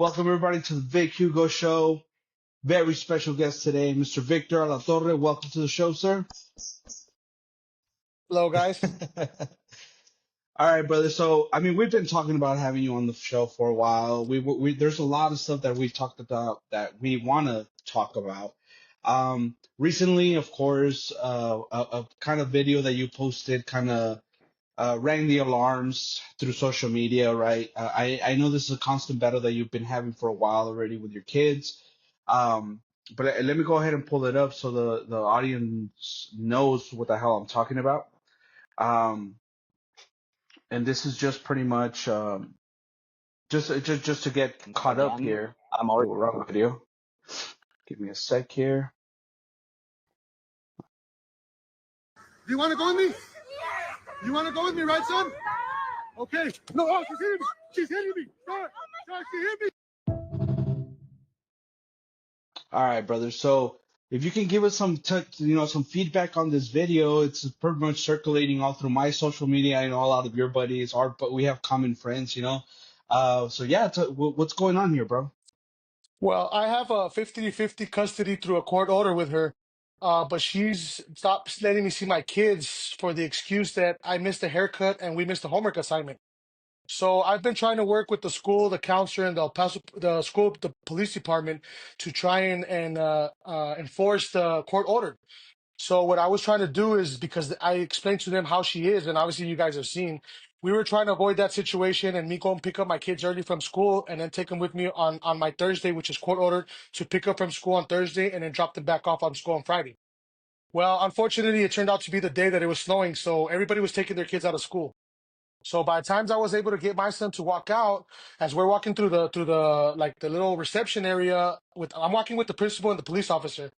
Welcome everybody to the Vic Hugo show. Very special guest today, Mr. Victor Alatorre. Welcome to the show, sir. Hello, guys. All right, brother. So, we've been talking about having you on the show for a while. There's a lot of stuff that we've talked about that we want to talk about. Recently, of course, a kind of video that you posted kind of rang the alarms through social media, right? I know this is a constant battle that you've been having for a while already with your kids. But let me go ahead and pull it up so the audience knows what the hell I'm talking about. And this is just pretty much just to get caught up Again, here. I'm already. Oh, wrong video. Give me a sec here. Do you want to go with me? You want to go with me, right, son? Okay. No, oh, she's hitting me. She's hitting me. God, she hit me. All right, brother. So if you can give us some feedback on this video, it's pretty much circulating all through my social media. I know a lot of your buddies are, but we have common friends, you know. So yeah, what's going on here, bro? Well, I have a 50-50 custody through a court order with her, but she's stopped letting me see my kids for the excuse that I missed a haircut and we missed a homework assignment. So I've been trying to work with the school, the counselor, and the school, the police department to try and enforce the court order. So what I was trying to do is, because I explained to them how she is, and obviously you guys have seen, we were trying to avoid that situation and me go and pick up my kids early from school and then take them with me on my Thursday, which is court ordered, to pick up from school on Thursday and then drop them back off on school on Friday. Well, unfortunately, it turned out to be the day that it was snowing, so everybody was taking their kids out of school. So by the time I was able to get my son to walk out, as we're walking through the little reception area, I'm walking with the principal and the police officer.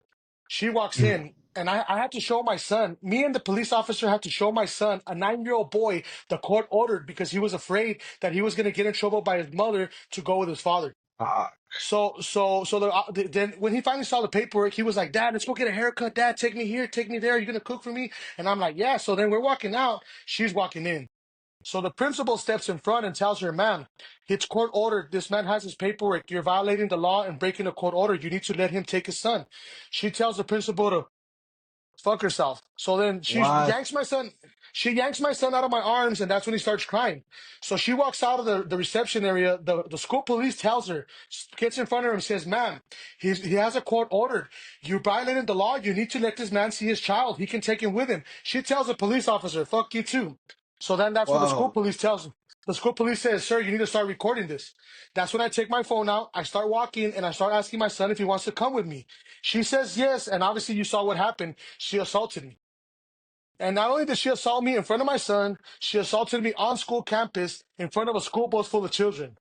She walks in, and I had to show my son, me and the police officer had to show my son, a 9-year-old boy, the court ordered because he was afraid that he was going to get in trouble by his mother to go with his father. Uh, Then when he finally saw the paperwork, he was like, "Dad, let's go get a haircut. Dad, take me here, take me there. You're going to cook for me?" And I'm like, "Yeah." So then we're walking out. She's walking in. So the principal steps in front and tells her, "Ma'am, it's court ordered. This man has his paperwork. You're violating the law and breaking a court order. You need to let him take his son." She tells the principal to fuck herself. So then she what? yanks my son. She yanks my son out of my arms, and that's when he starts crying. So she walks out of the reception area. The school police tells her, gets in front of her and says, "Ma'am, he has a court order. You violated the law. You need to let this man see his child. He can take him with him." She tells the police officer, "Fuck you too." So then that's what the school Whoa. police tells him. The school police says, "Sir, you need to start recording this." That's when I take my phone out. I start walking and I start asking my son if he wants to come with me. She says yes, and obviously you saw what happened. She assaulted me. And not only did she assault me in front of my son, she assaulted me on school campus in front of a school bus full of children.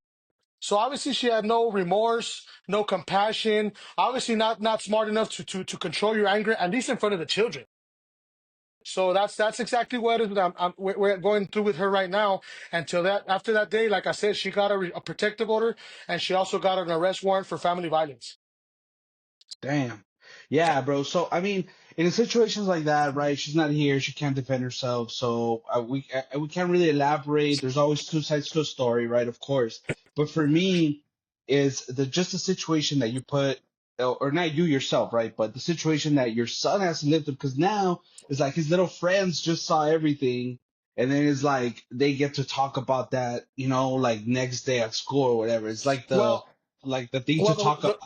So obviously she had no remorse, no compassion, obviously not smart enough to control your anger, at least in front of the children. So that's exactly what it is. We're going through with her right now. After that day, like I said, she got a protective order, and she also got an arrest warrant for family violence. Damn. Yeah, bro. So, in situations like that, right? She's not here. She can't defend herself. So we can't really elaborate. There's always two sides to a story, right? Of course. But for me, is just the situation that you put, or not you yourself, right? But the situation that your son has to live through, because now it's like his little friends just saw everything, and then it's like they get to talk about that, like next day at school or whatever. It's like the Well, like the thing to well, talk about.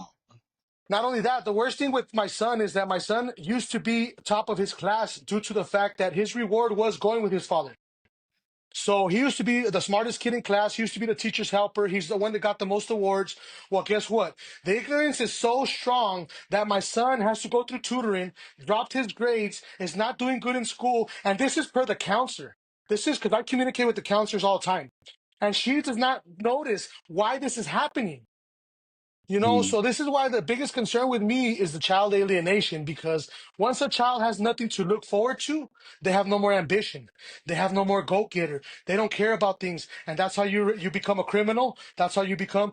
not only that, the worst thing with my son is that my son used to be top of his class due to the fact that his reward was going with his father. So he used to be the smartest kid in class. He used to be the teacher's helper. He's the one that got the most awards. Well, guess what? The ignorance is so strong that my son has to go through tutoring, dropped his grades, is not doing good in school. And this is per the counselor. This is because I communicate with the counselors all the time. And she does not notice why this is happening. Hmm. So this is why the biggest concern with me is the child alienation, because once a child has nothing to look forward to, they have no more ambition. They have no more go-getter. They don't care about things. And that's how you become a criminal. That's how you become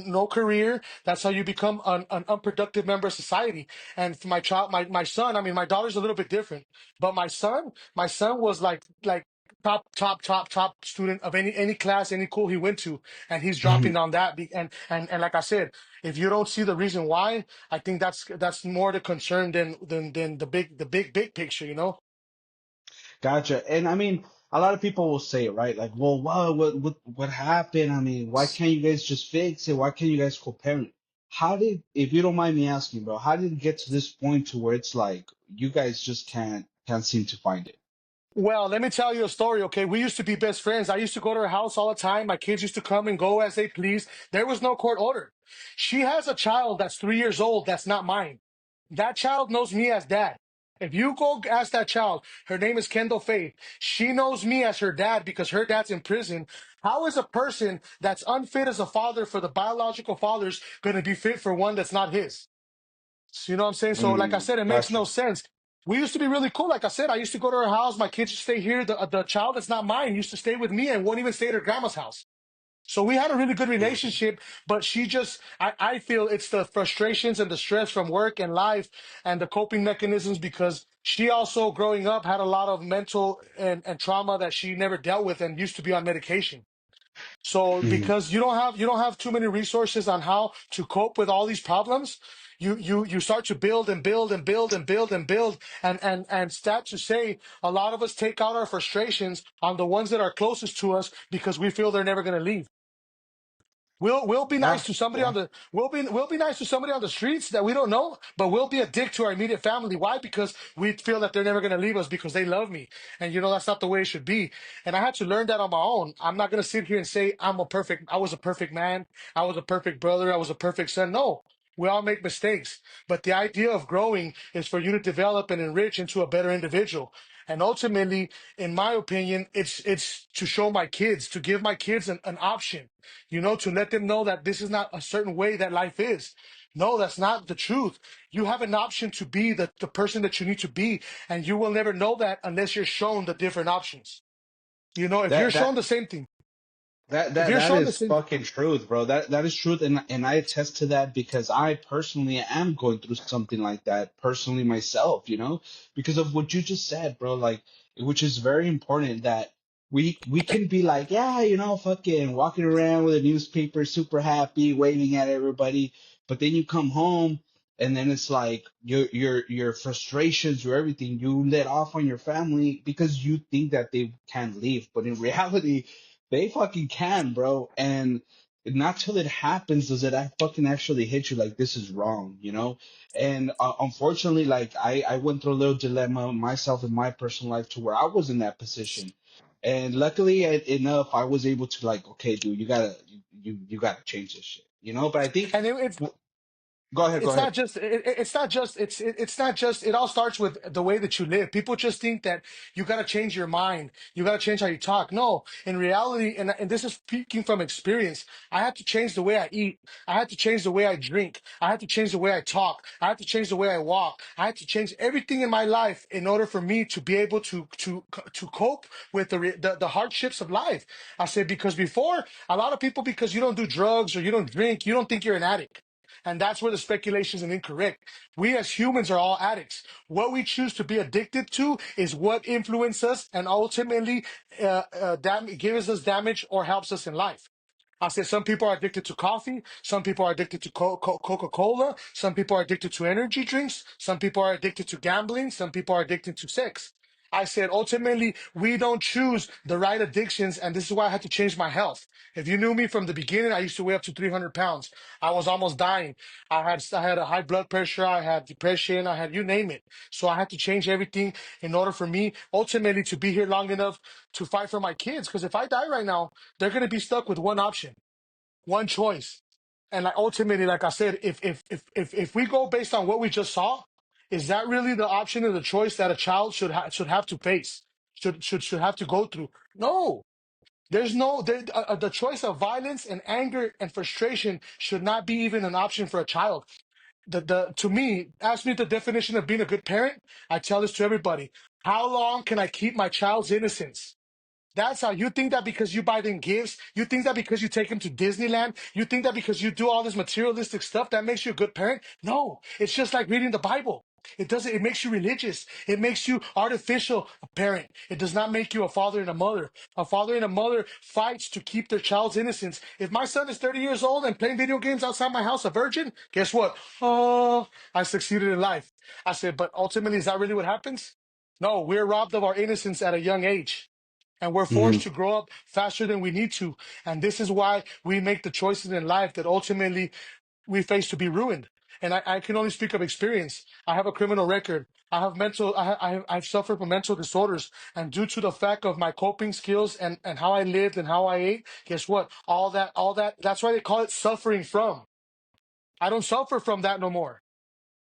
no career. That's how you become an unproductive member of society. And for my child, my son, my daughter's a little bit different, but my son was like top student of any class, any school he went to, and he's Mhm. dropping on that. And like I said, if you don't see the reason why, I think that's more the concern than the big picture, you know. Gotcha. And I mean, a lot of people will say, right? Like, well, what happened? I mean, why can't you guys just fix it? Why can't you guys co-parent? How did, if you don't mind me asking, bro, how did it get to this point to where it's like you guys just can't seem to find it? Well, let me tell you a story, okay? We used to be best friends. I used to go to her house all the time. My kids used to come and go as they please. There was no court order. She has a child that's 3 years old that's not mine. That child knows me as dad. If you go ask that child, her name is Kendall Faith. She knows me as her dad because her dad's in prison. How is a person that's unfit as a father for the biological fathers going to be fit for one that's not his? So, you know what I'm saying? So, like I Mm, said, it makes gotcha. no sense. We used to be really cool. Like I said, I used to go to her house. My kids used to stay here. The child that's not mine used to stay with me and won't even stay at her grandma's house. So we had a really good relationship, but she just, I feel it's the frustrations and the stress from work and life and the coping mechanisms because she also growing up had a lot of mental and trauma that she never dealt with and used to be on medication. So Mhm. because you don't have too many resources on how to cope with all these problems, you start to build and build and build and build and build and stat to say a lot of us take out our frustrations on the ones that are closest to us because we feel they're never going to leave. We'll be nice Yeah, to somebody yeah. on the we'll be nice to somebody on the streets that we don't know, but we'll be a dick to our immediate family. Why? Because we feel that they're never gonna leave us because they love me. And that's not the way it should be. And I had to learn that on my own. I'm not gonna sit here and say I was a perfect man, I was a perfect brother, I was a perfect son. No. We all make mistakes, but the idea of growing is for you to develop and enrich into a better individual. And ultimately, in my opinion, it's to show my kids, to give my kids an option, to let them know that this is not a certain way that life is. No, that's not the truth. You have an option to be the person that you need to be, and you will never know that unless you're shown the different options. If you're That shown that the same thing, That if that you're that shown the is same, fucking truth, bro. That is truth, and I attest to that because I personally am going through something like that personally myself, because of what you just said, bro. Like, which is very important that we can be like, yeah, fucking walking around with a newspaper, super happy, waving at everybody, but then you come home and then it's like your frustrations, your everything you let off on your family because you think that they can't leave, but in reality they fucking can, bro. And not till it happens does it fucking actually hit you like this is wrong. And unfortunately, like I went through a little dilemma myself in my personal life to where I was in that position. And luckily enough, I was able to like, okay, dude, you gotta change this shit. But I think, and it, w- go ahead, go it's ahead. not just it's not just it's not just it all starts with the way that you live. People just think that you got to change your mind, you got to change how you talk. No, in reality, and this is speaking from experience, I had to change the way I eat, I had to change the way I drink, I had to change the way I talk, I had to change the way I walk, I had to change everything in my life in order for me to be able to cope with the hardships of life. I said because before, a lot of people, because you don't do drugs or you don't drink, you don't think you're an addict. And that's where the speculation is incorrect. We as humans are all addicts. What we choose to be addicted to is what influences us and ultimately gives us damage or helps us in life. I said some people are addicted to coffee. Some people are addicted to Coca-Cola. Some people are addicted to energy drinks. Some people are addicted to gambling. Some people are addicted to sex. I said ultimately we don't choose the right addictions, and this is why I had to change my health. If you knew me from the beginning, I used to weigh up to 300 pounds. I was almost dying. I had a high blood pressure. I had depression. I had you name it. So I had to change everything in order for me ultimately to be here long enough to fight for my kids. Because if I die right now, they're going to be stuck with one option, one choice. And like ultimately, like I said, if we go based on what we just saw, is that really the option or the choice that a child should have to face, should have to go through? No, there's no the choice of violence and anger and frustration should not be even an option for a child. The To me, ask me the definition of being a good parent. I tell this to everybody. How long can I keep my child's innocence? That's how you think that because you buy them gifts, you think that because you take them to Disneyland, you think that because you do all this materialistic stuff, that makes you a good parent? No, it's just like reading the Bible. It doesn't, it makes you religious. It makes you artificial a parent. It does not make you a father and a mother. A father and a mother fights to keep their child's innocence. If my son is 30 years old and playing video games outside my house, a virgin, guess what? Oh, I succeeded in life. I said, but ultimately, is that really what happens? No, we're robbed of our innocence at a young age. And we're Hmm. forced to grow up faster than we need to. And this is why we make the choices in life that ultimately we face to be ruined. And I can only speak of experience. I have a criminal record. I have mental. I've suffered from mental disorders, and due to the fact of my coping skills and how I lived and how I ate, guess what? All that. That's why they call it suffering from. I don't suffer from that no more.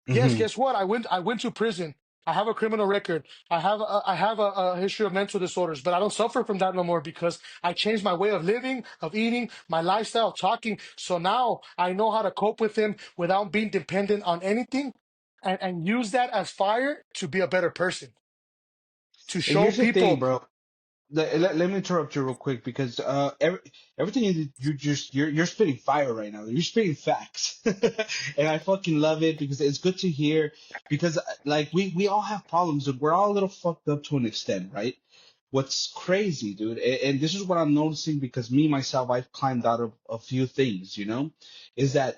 Yes, Hmm. guess what? I went to prison. I have a criminal record. I have a history of mental disorders, but I don't suffer from that no more because I changed my way of living, of eating, my lifestyle, talking. So now I know how to cope with them without being dependent on anything, and use that as fire to be a better person, to And show here's the thing, people. bro. Let me interrupt you real quick because everything you're spitting fire right now. You're spitting facts, and I fucking love it because it's good to hear. Because like we all have problems and we're all a little fucked up to an extent, right? What's crazy, dude, and this is what I'm noticing because me myself I've climbed out of a few things, is that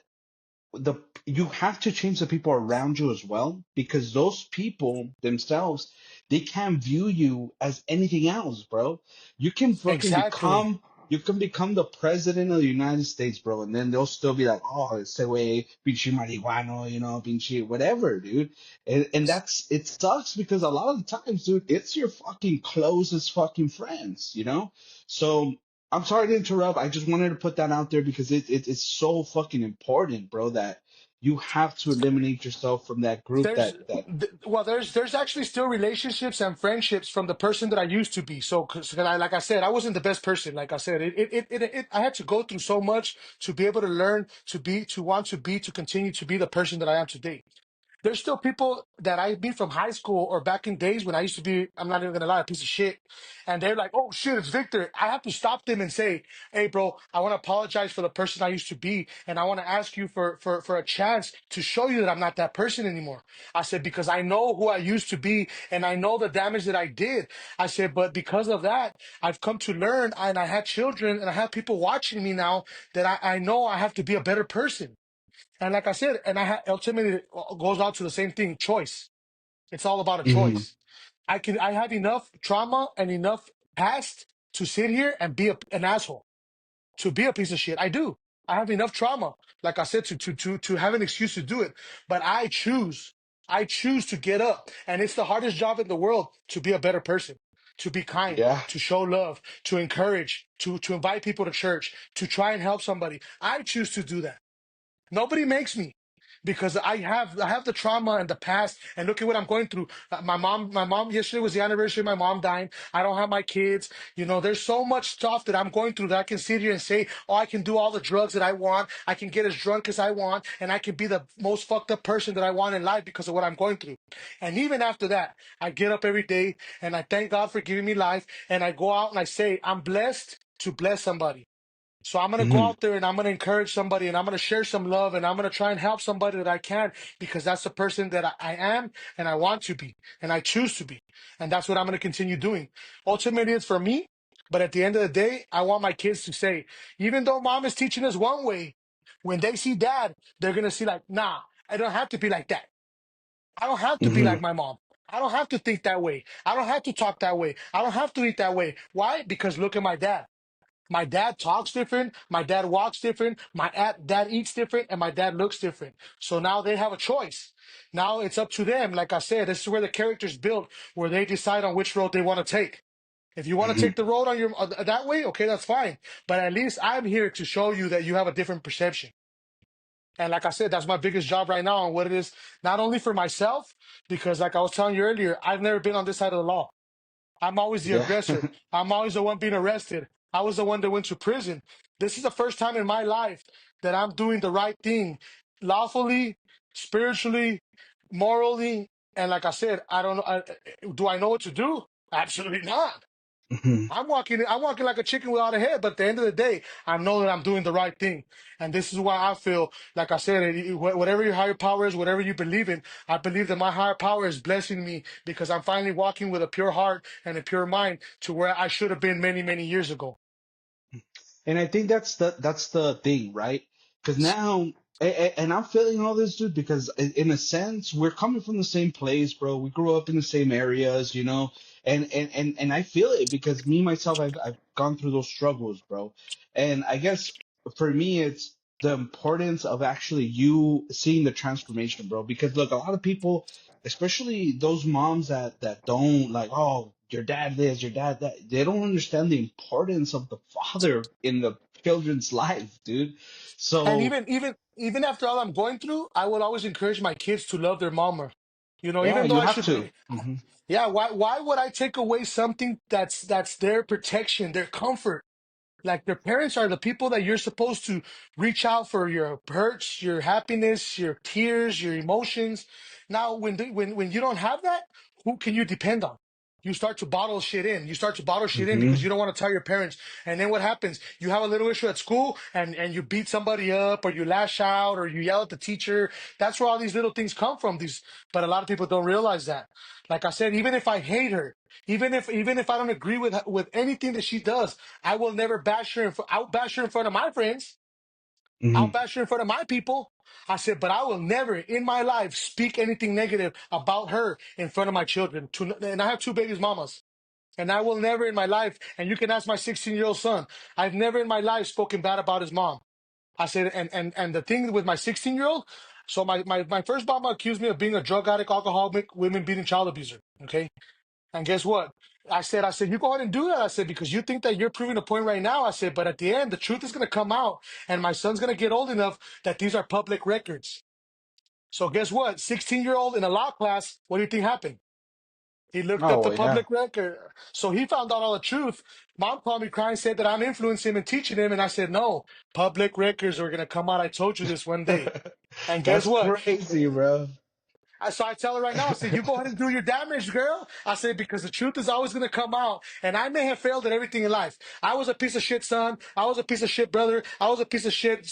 the you have to change the people around you as well because those people themselves they can't view you as anything else, bro. Exactly. You can become the president of the United States, bro, and then they'll still be like, oh, ese way pinche marihuano, pinche whatever, dude. And that's it sucks because a lot of the times, dude, it's your fucking closest fucking friends. So I'm sorry to interrupt. I just wanted to put that out there because it's so fucking important, bro, that you have to eliminate yourself from that group Well, there's actually still relationships and friendships from the person that I used to be. So 'cause like I said, I wasn't the best person. Like I said, I had to go through so much to be able to learn to want to be, to continue to be the person that I am today. There's still people that I meet from high school or back in days when I used to be, I'm not even gonna lie, a piece of shit. And they're like, oh shit, it's Victor. I have to stop them and say, hey bro, I want to apologize for the person I used to be. And I want to ask you for a chance to show you that I'm not that person anymore. I said, because I know who I used to be and I know the damage that I did. I said, but because of that, I've come to learn and I had children and I have people watching me now that I know I have to be a better person. And like I said, ultimately it goes out to the same thing, choice. It's all about a that. choice. I have enough trauma and enough past to sit here and be an asshole, to be a piece of shit. I do. I have enough trauma, like I said, to have an excuse to do it. But I choose. I choose to get up. And it's the hardest job in the world to be a better person, to be kind, Yeah. to show love, to encourage, to invite people to church, to try and help somebody. I choose to do that. Nobody makes me because I have the trauma and the past, and look at what I'm going through. My mom yesterday was the anniversary of my mom dying. I don't have my kids. There's so much stuff that I'm going through that I can sit here and say, oh, I can do all the drugs that I want. I can get as drunk as I want, and I can be the most fucked up person that I want in life because of what I'm going through. And even after that, I get up every day and I thank God for giving me life, and I go out and I say, I'm blessed to bless somebody. So I'm going to go Hmm. out there and I'm going to encourage somebody and I'm going to share some love and I'm going to try and help somebody that I can because that's the person that I am and I want to be and I choose to be. And that's what I'm going to continue doing. Ultimately, it's for me. But at the end of the day, I want my kids to say, even though mom is teaching us one way, when they see dad, they're going to see like, nah, I don't have to be like that. I don't have to be Hmm. like my mom. I don't have to think that way. I don't have to talk that way. I don't have to eat that way. Why? Because look at my dad. My dad talks different. My dad walks different. Dad eats different, and my dad looks different. So now they have a choice. Now it's up to them. Like I said, this is where the character's built, where they decide on which road they want to take. If you want to Hmm. take the road on your that way, okay, that's fine. But at least I'm here to show you that you have a different perception. And like I said, that's my biggest job right now, and what it is, not only for myself, because like I was telling you earlier, I've never been on this side of the law. I'm always the Yeah. aggressor. I'm always the one being arrested. I was the one that went to prison. This is the first time in my life that I'm doing the right thing, lawfully, spiritually, morally. And like I said, I don't know. Do I know what to do? Absolutely not. Mhm. I'm walking like a chicken without a head, but at the end of the day, I know that I'm doing the right thing. And this is why I feel, like I said, whatever your higher power is, whatever you believe in, I believe that my higher power is blessing me because I'm finally walking with a pure heart and a pure mind to where I should have been many, many years ago. And I think that's the thing, right? Because now, and I'm feeling all this, dude. Because in a sense, we're coming from the same place, bro. We grew up in the same areas, you know. And I feel it because me myself, I've gone through those struggles, bro. And I guess for me, it's the importance of actually you seeing the transformation, bro. Because look, a lot of people, especially those moms that don't like, oh, your dad this, your dad that, they don't understand the importance of the father in the children's life, dude. And So even after all I'm going through, I will always encourage my kids to love their mama. You know, yeah, even though you I have should to. be, yeah, why would I take away something that's their protection, their comfort? Like their parents are the people that you're supposed to reach out for your hurts, your happiness, your tears, your emotions. Now, when you don't have that, who can you depend on? You start to bottle shit in. You start to bottle shit in because Hmm. you don't want to tell your parents. And then what happens? You have a little issue at school and you beat somebody up or you lash out or you yell at the teacher. That's where all these little things come from. But a lot of people don't realize that. Like I said, even if I hate her, even if I don't agree with anything that she does, I will never bash her. I'll bash her in front of my friends. I'll Hmm. bash her in front of my people. I said, but I will never in my life speak anything negative about her in front of my children. And I have two babies, mamas. And I will never in my life, and you can ask my 16-year-old son, I've never in my life spoken bad about his mom. I said, and the thing with my 16-year-old, so my first mama accused me of being a drug addict, alcoholic, women beating child abuser. Okay. And guess what? I said, you go ahead and do that. I said, because you think that you're proving a point right now. I said, but at the end, the truth is going to come out, and my son's going to get old enough that these are public records. So guess what? 16-year-old in a law class, what do you think happened? He looked up Oh the yeah. public record. So he found out all the truth. Mom called me crying, said that I'm influencing him and teaching him. And I said, no, public records are going to come out. I told you this one day. And guess That's what? crazy, bro. So I tell her right now, I said, you go ahead and do your damage, girl. I said, because the truth is always going to come out. And I may have failed at everything in life. I was a piece of shit son. I was a piece of shit brother. I was a piece of shit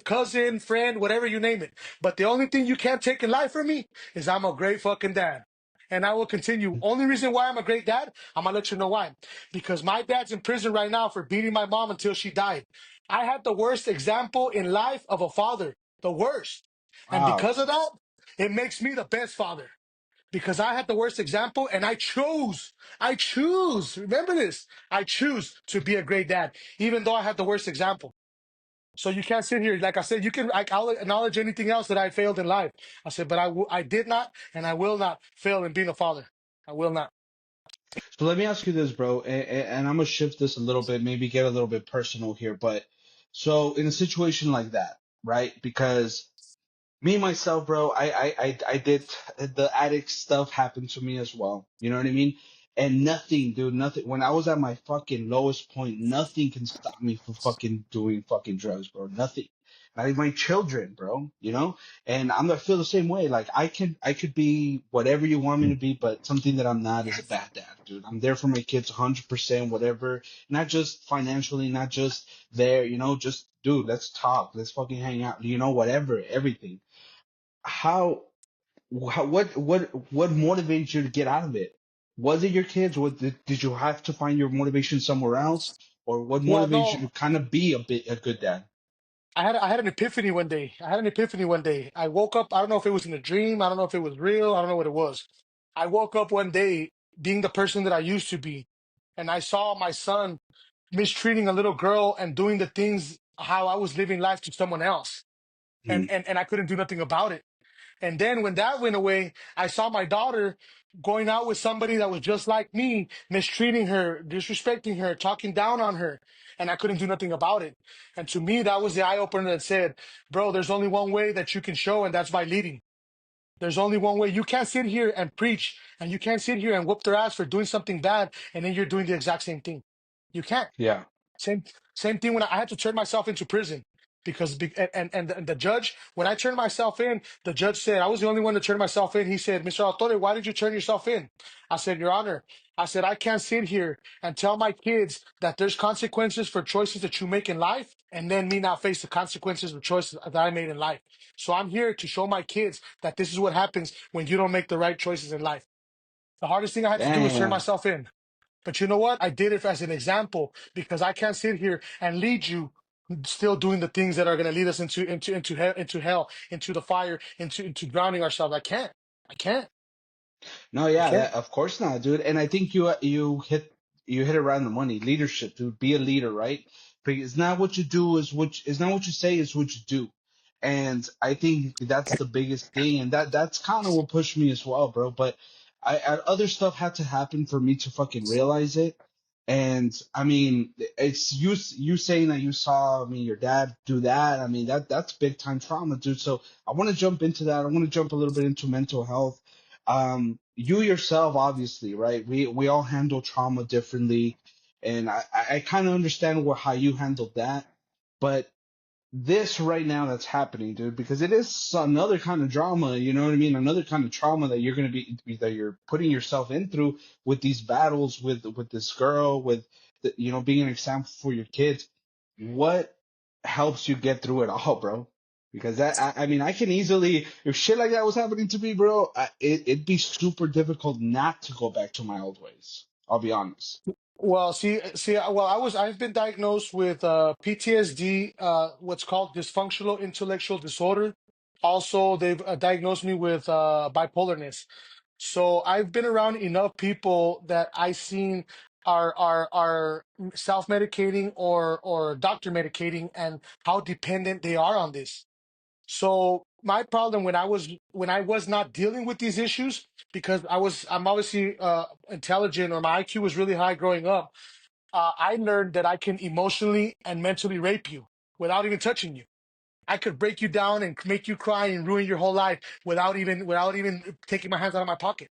cousin, friend, whatever you name it. But the only thing you can't take in life from me is I'm a great fucking dad. And I will continue. Only reason why I'm a great dad, I'm going to let you know why. Because my dad's in prison right now for beating my mom until she died. I had the worst example in life of a father. The worst. And Wow. because of that, it makes me the best father because I had the worst example and remember this, I choose to be a great dad, even though I had the worst example. So you can't sit here, like I said, I'll acknowledge anything else that I failed in life. I said, but I did not, and I will not fail in being a father. I will not. So let me ask you this, bro, and I'm gonna shift this a little bit, maybe get a little bit personal here, but so in a situation like that, right? Because me myself, bro, I did the addict stuff happened to me as well. You know what I mean? And nothing, dude, nothing. When I was at my fucking lowest point, nothing can stop me from fucking doing fucking drugs, bro. Nothing. Not even my children, bro. You know? And I feel the same way. Like I could be whatever you want me to be, but something that I'm not is a bad dad, dude. I'm there for my kids 100%, whatever. Not just financially, not just there, you know, just dude, let's talk, let's fucking hang out, you know, whatever, everything. How, what motivated you to get out of it? Was it your kids? Did you have to find your motivation somewhere else, or what Well, motivates you no, to kind of be a good dad? I had an epiphany one day. I had an epiphany one day. I woke up. I don't know if it was in a dream. I don't know if it was real. I don't know what it was. I woke up one day being the person that I used to be, and I saw my son mistreating a little girl and doing the things how I was living life to someone else. Hmm. And I couldn't do nothing about it. And then when that went away, I saw my daughter going out with somebody that was just like me, mistreating her, disrespecting her, talking down on her, and I couldn't do nothing about it. And to me, that was the eye opener that said, bro, there's only one way that you can show, and that's by leading. There's only one way. You can't sit here and preach, and you can't sit here and whoop their ass for doing something bad, and then you're doing the exact same thing. You can't. Yeah. Same same thing when I had to turn myself into prison. because and the judge, when I turned myself in, the judge said I was the only one to turn myself in. He said, Mr. Alatorre, why did you turn yourself in? I said, Your Honor, I said, I can't sit here and tell my kids that there's consequences for choices that you make in life and then me not face the consequences of choices that I made in life. So I'm here to show my kids that this is what happens when you don't make the right choices in life. The hardest thing I had to do was turn Damn. myself in. But you know what? I did it as an example because I can't sit here and lead you still doing the things that are going to lead us into hell, into the fire, into drowning ourselves. I can't. I can't. No, I yeah, can't. that, of course not, dude. And I think you hit around the money. Leadership, dude. Be a leader, right? Because it's not what you do is not what you say is what you do. And I think that's the biggest thing, and that's kind of what pushed me as well, bro. But other stuff had to happen for me to fucking realize it. And I mean, it's you saying that you saw, I mean, your dad do that. I mean, that's big time trauma, dude. So I want to jump into that. I want to jump a little bit into mental health. You yourself, obviously, right? We all handle trauma differently, and I kind of understand how you handled that, but this right now that's happening, dude, because it is another kind of drama, you know what I mean? Another kind of trauma that you're gonna be that you're putting yourself in through with these battles with this girl, with being an example for your kids. What helps you get through it all, bro? Because I mean, I can easily, if shit like that was happening to me, bro, it'd be super difficult not to go back to my old ways. I'll be honest. Well, well, I've been diagnosed with PTSD, what's called dysfunctional intellectual disorder. Also, they've diagnosed me with bipolarness. So I've been around enough people that I seen are self-medicating or doctor medicating and how dependent they are on this. So my problem when I was not dealing with these issues because I'm obviously intelligent or my IQ was really high growing up. I learned that I can emotionally and mentally rape you without even touching you. I could break you down and make you cry and ruin your whole life without even taking my hands out of my pocket.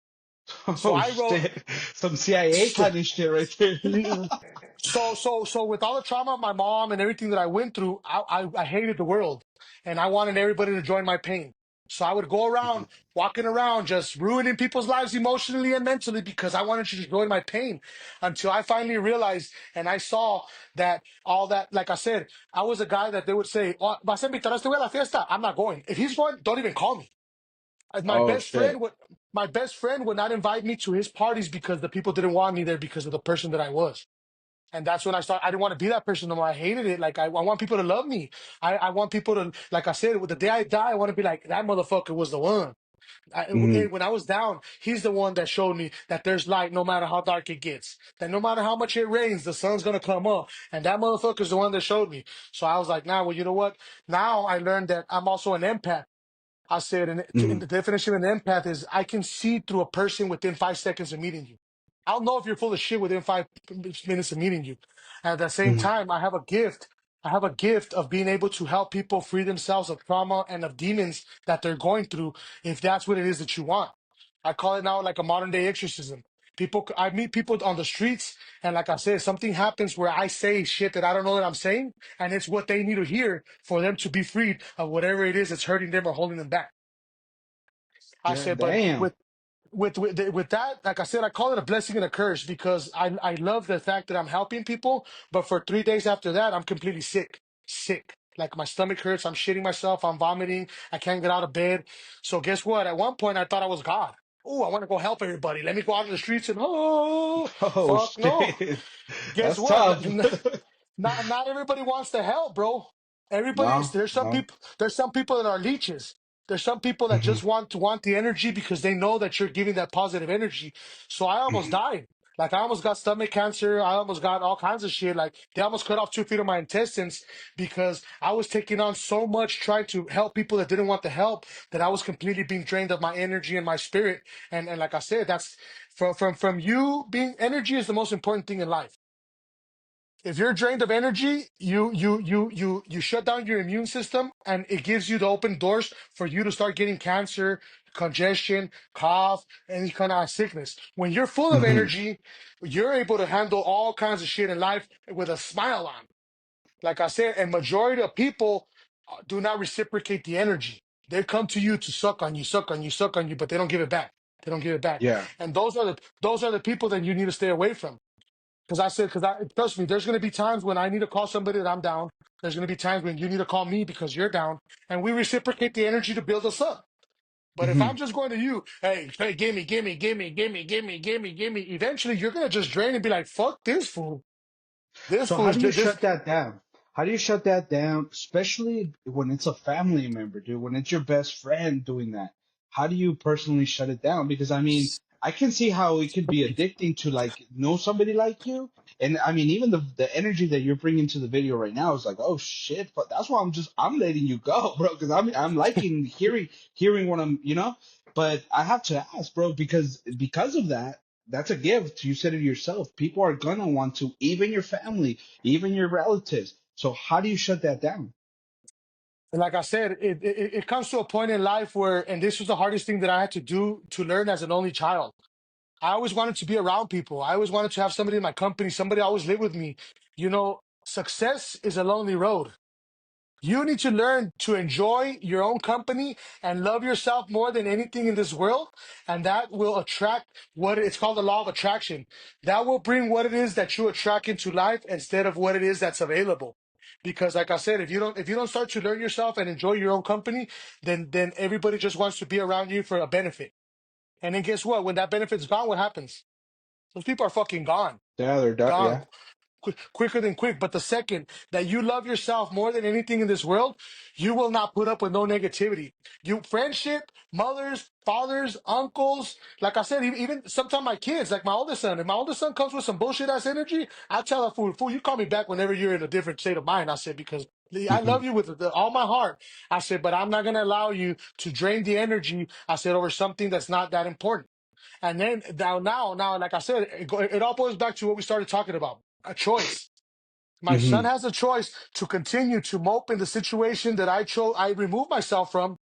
So Oh I wrote. shit, some CIA kind of shit right there. So with all the trauma of my mom and everything that I went through, I hated the world and I wanted everybody to join my pain. So I would go around walking around just ruining people's lives emotionally and mentally because I wanted you to join my pain until I finally realized and I saw that all that, like I said, I was a guy that they would say, "Oh, ¿vas a invitar a este güey a la fiesta?" I'm not going. If he's going, don't even call me. My Oh best friend shit. would my best friend would not invite me to his parties because the people didn't want me there because of the person that I was. And that's when I didn't want to be that person no more. I hated it. Like, I want people to love me. I want people to, like I said, the day I die, I want to be like, that motherfucker was the one. Hmm. When I was down, he's the one that showed me that there's light no matter how dark it gets. That no matter how much it rains, the sun's going to come up. And that motherfucker's the one that showed me. So I was like, nah, well, you know what? Now I learned that I'm also an empath. I said, in Hmm. the definition of an empath is I can see through a person within 5 seconds of meeting you. I'll know if you're full of shit within 5 minutes of meeting you. And at the same Hmm. time, I have a gift. I have a gift of being able to help people free themselves of trauma and of demons that they're going through, if that's what it is that you want. I call it now like a modern day exorcism. I meet people on the streets, and like I said, something happens where I say shit that I don't know that I'm saying, and it's what they need to hear for them to be freed of whatever it is that's hurting them or holding them back. I God said, but damn. with that, like I said, I call it a blessing and a curse because I love the fact that I'm helping people, but for 3 days after that, I'm completely sick. Like my stomach hurts, I'm shitting myself, I'm vomiting, I can't get out of bed. So guess what? At one point, I thought I was God. Oh, I want to go help everybody. Let me go out in the streets and Oh fuck no. shit. Guess That's what? tough. Not everybody wants to help, bro. No, no. There's some people that are leeches. There's some people that Hmm. just want the energy because they know that you're giving that positive energy. So I almost Hmm. died. Like I almost got stomach cancer. I almost got all kinds of shit. Like they almost cut off 2 feet of my intestines because I was taking on so much trying to help people that didn't want the help that I was completely being drained of my energy and my spirit. And like I said, that's from you being energy is the most important thing in life. If you're drained of energy, you shut down your immune system, and it gives you the open doors for you to start getting cancer, congestion, cough, any kind of sickness. When you're full of Hmm. energy, you're able to handle all kinds of shit in life with a smile on. Like I said, and majority of people do not reciprocate the energy. They come to you to suck on you, suck on you, suck on you, but they don't give it back. They don't give it back. Yeah. And those are the people that you need to stay away from. Because I trust me, there's going to be times when I need to call somebody that I'm down. There's going to be times when you need to call me because you're down, and we reciprocate the energy to build us up. But if Hmm. I'm just going to you, hey, gimme, gimme, gimme, gimme, gimme, gimme, gimme, eventually you're going to just drain and be like, fuck this fool. This So how fool's do you this. shut that down? How do you shut that down, especially when it's a family member, dude? When it's your best friend doing that, how do you personally shut it down? Because I mean, I can see how it could be addicting to like know somebody like you, and I mean, even the energy that you're bringing to the video right now is like, oh shit, but that's why I'm letting you go, bro, because I'm liking hearing what I'm, you know. But I have to ask, bro, because of that. That's a gift. You said it yourself. People are gonna want to, even your family, even your relatives. So how do you shut that down? And like I said, it comes to a point in life where, and this was the hardest thing that I had to do to learn as an only child. I always wanted to be around people. I always wanted to have somebody in my company, somebody always live with me. You know, success is a lonely road. You need to learn to enjoy your own company and love yourself more than anything in this world. And that will attract what it's called the law of attraction. That will bring what it is that you attract into life instead of what it is that's available. Because like I said, if you don't start to learn yourself and enjoy your own company, then everybody just wants to be around you for a benefit. And then guess what? When that benefit's gone, what happens? Those people are fucking gone. Yeah, they're done. Gone Yeah. quicker than quick. But the second that you love yourself more than anything in this world, you will not put up with no negativity. You friendship, mothers, fathers, uncles. Like I said, even sometimes my kids, like my oldest son. If my oldest son comes with some bullshit ass energy, I tell that fool, you call me back whenever you're in a different state of mind. I said because I Hmm. love you with all my heart. I said, but I'm not gonna allow you to drain the energy. I said over something that's not that important. And then now, like I said, it all boils back to what we started talking about, a choice. My son Hmm. has a choice to continue to mope in the situation that I removed myself from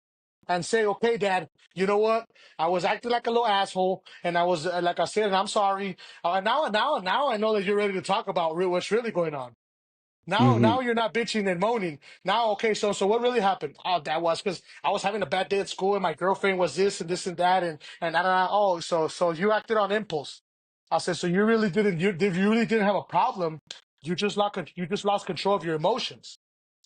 and say, okay, dad, you know what? I was acting like a little asshole and I was, like I said, and I'm sorry. Now I know that you're ready to talk about what's really going on. Now Hmm. you're not bitching and moaning. Now, okay, so what really happened? Oh, that was because I was having a bad day at school and my girlfriend was this and that and I don't know. Oh, so you acted on impulse. I said, so you really didn't have a problem. You just lost control of your emotions,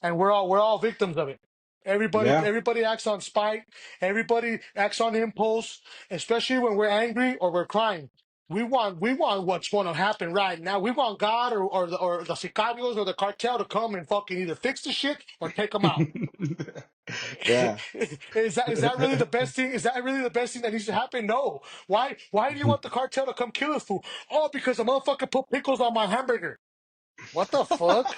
and we're all victims of it. Yeah. Everybody acts on spite. Everybody acts on impulse, especially when we're angry or we're crying. We want what's going to happen right now. We want God or the sicarios or the cartel to come and fucking either fix the shit or take them out. Yeah. Is that really the best thing? Is that really the best thing that needs to happen? No. Why do you want the cartel to come kill us, fool? Oh, because the motherfucker put pickles on my hamburger. What the fuck?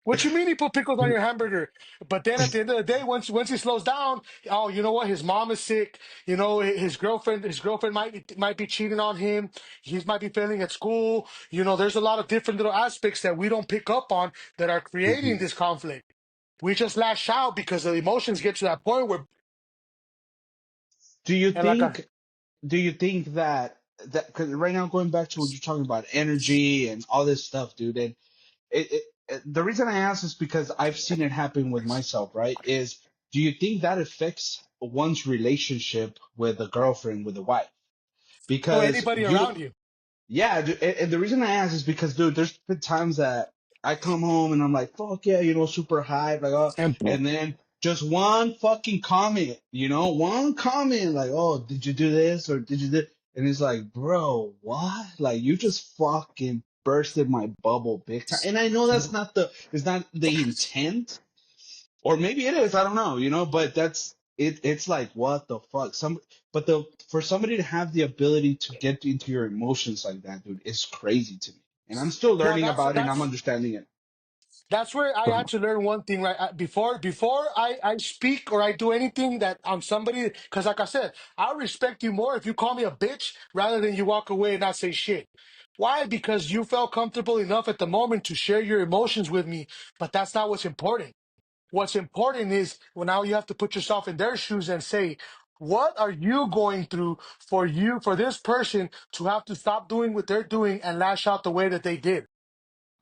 What you mean he put pickles on your hamburger? But then at the end of the day, once he slows down, oh, you know what? His mom is sick. You know, his girlfriend might be cheating on him. He might be failing at school. You know, there's a lot of different little aspects that we don't pick up on that are creating Hmm. this conflict. We just lash out because the emotions get to that point where, Do you and like I, think? Do you think that because right now going back to what you're talking about energy and all this stuff, dude, and the reason I ask is because I've seen it happen with myself, right? Is do you think that affects one's relationship with a girlfriend, with a wife? or Because anybody around you. yeah, and the reason I ask is because, dude, there's been times that I come home and I'm like, fuck yeah, super hyped, like, oh, And and then just one fucking comment, one comment, like, oh, did you do this or did you do? And it's like, bro, what? Like, you just fucking bursted my bubble big time. And I know it's not the intent, or maybe it is, I don't know, but that's it. It's like, what the fuck? But for somebody to have the ability to get into your emotions like that, dude, is crazy to me. And I'm still well, learning about it and I'm understanding it. that's where I had to learn one thing, right? Before I speak or I do anything that on somebody, because like I said, I'll respect you more if you call me a bitch rather than you walk away and not say shit. Why? Because you felt comfortable enough at the moment to share your emotions with me, but that's not what's important. What's important is well, now you have to put yourself in their shoes and say, what are you going through for this person to have to stop doing what they're doing and lash out the way that they did?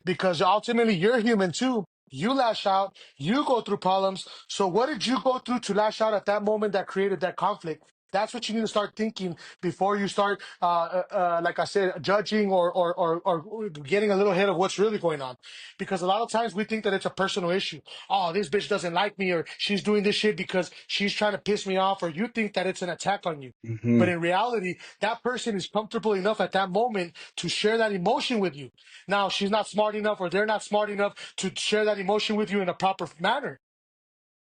Because ultimately you're human too. You lash out, you go through problems. So what did you go through to lash out at that moment that created that conflict? That's what you need to start thinking before you start, like I said, judging or getting a little ahead of what's really going on. Because a lot of times we think that it's a personal issue. Oh, this bitch doesn't like me, or she's doing this shit because she's trying to piss me off, or you think that it's an attack on you. But Hmm. in reality, that person is comfortable enough at that moment to share that emotion with you. Now, she's not smart enough, or they're not smart enough to share that emotion with you in a proper manner.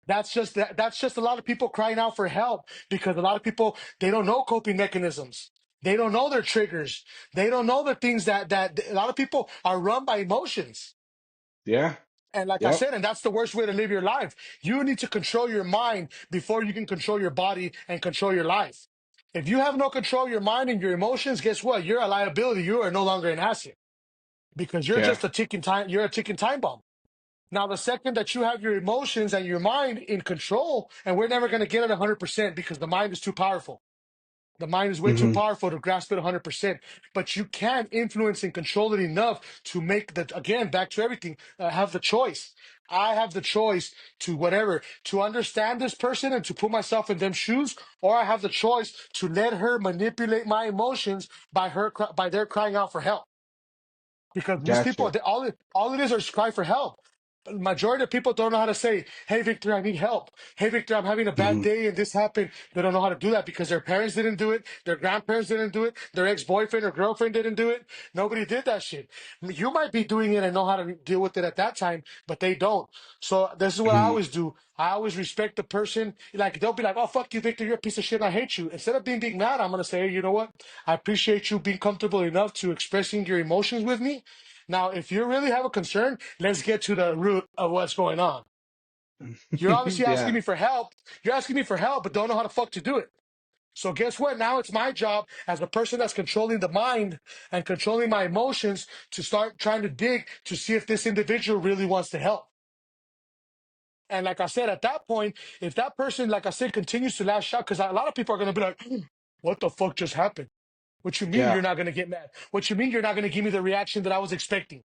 That's just a lot of people crying out for help because a lot of people, they don't know coping mechanisms. They don't know their triggers. They don't know the things that a lot of people are run by emotions. Yeah. And like I Yep. said, and that's the worst way to live your life. You need to control your mind before you can control your body and control your life. If you have no control of your mind and your emotions, guess what? You're a liability. You are no longer an asset because you're Yeah. just a ticking time. You're a ticking time bomb. Now, the second that you have your emotions and your mind in control, and we're never going to get it 100% because the mind is too powerful. The mind is way too Hmm. powerful to grasp it 100%, but you can influence and control it enough to make that, again, back to everything, have the choice. I have the choice to whatever, to understand this person and to put myself in them shoes, or I have the choice to let her manipulate my emotions by by their crying out for help. Because these people, Gotcha. all it is cry for help. Majority of people don't know how to say, "Hey, Victor, I need help. Hey, Victor, I'm having a bad Hmm. day and this happened." They don't know how to do that because their parents didn't do it, their grandparents didn't do it, their ex-boyfriend or girlfriend didn't do it. Nobody did that shit. You might be doing it and know how to deal with it at that time, but they don't. So this is what I Hmm. always do. I always respect the person. Like they'll be like, "Oh, fuck you, Victor. You're a piece of shit. I hate you." Instead of being mad, I'm gonna say, "Hey, you know what? I appreciate you being comfortable enough to expressing your emotions with me. Now, if you really have a concern, let's get to the root of what's going on. You're obviously asking Yeah. me for help. You're asking me for help, but don't know how to fuck to do it. So guess what? Now it's my job as a person that's controlling the mind and controlling my emotions to start trying to dig to see if this individual really wants to help. And like I said, at that point, if that person, like I said, continues to lash out, because a lot of people are going to be like, what the fuck just happened? What you mean Yeah. you're not going to get mad? What you mean you're not going to give me the reaction that I was expecting?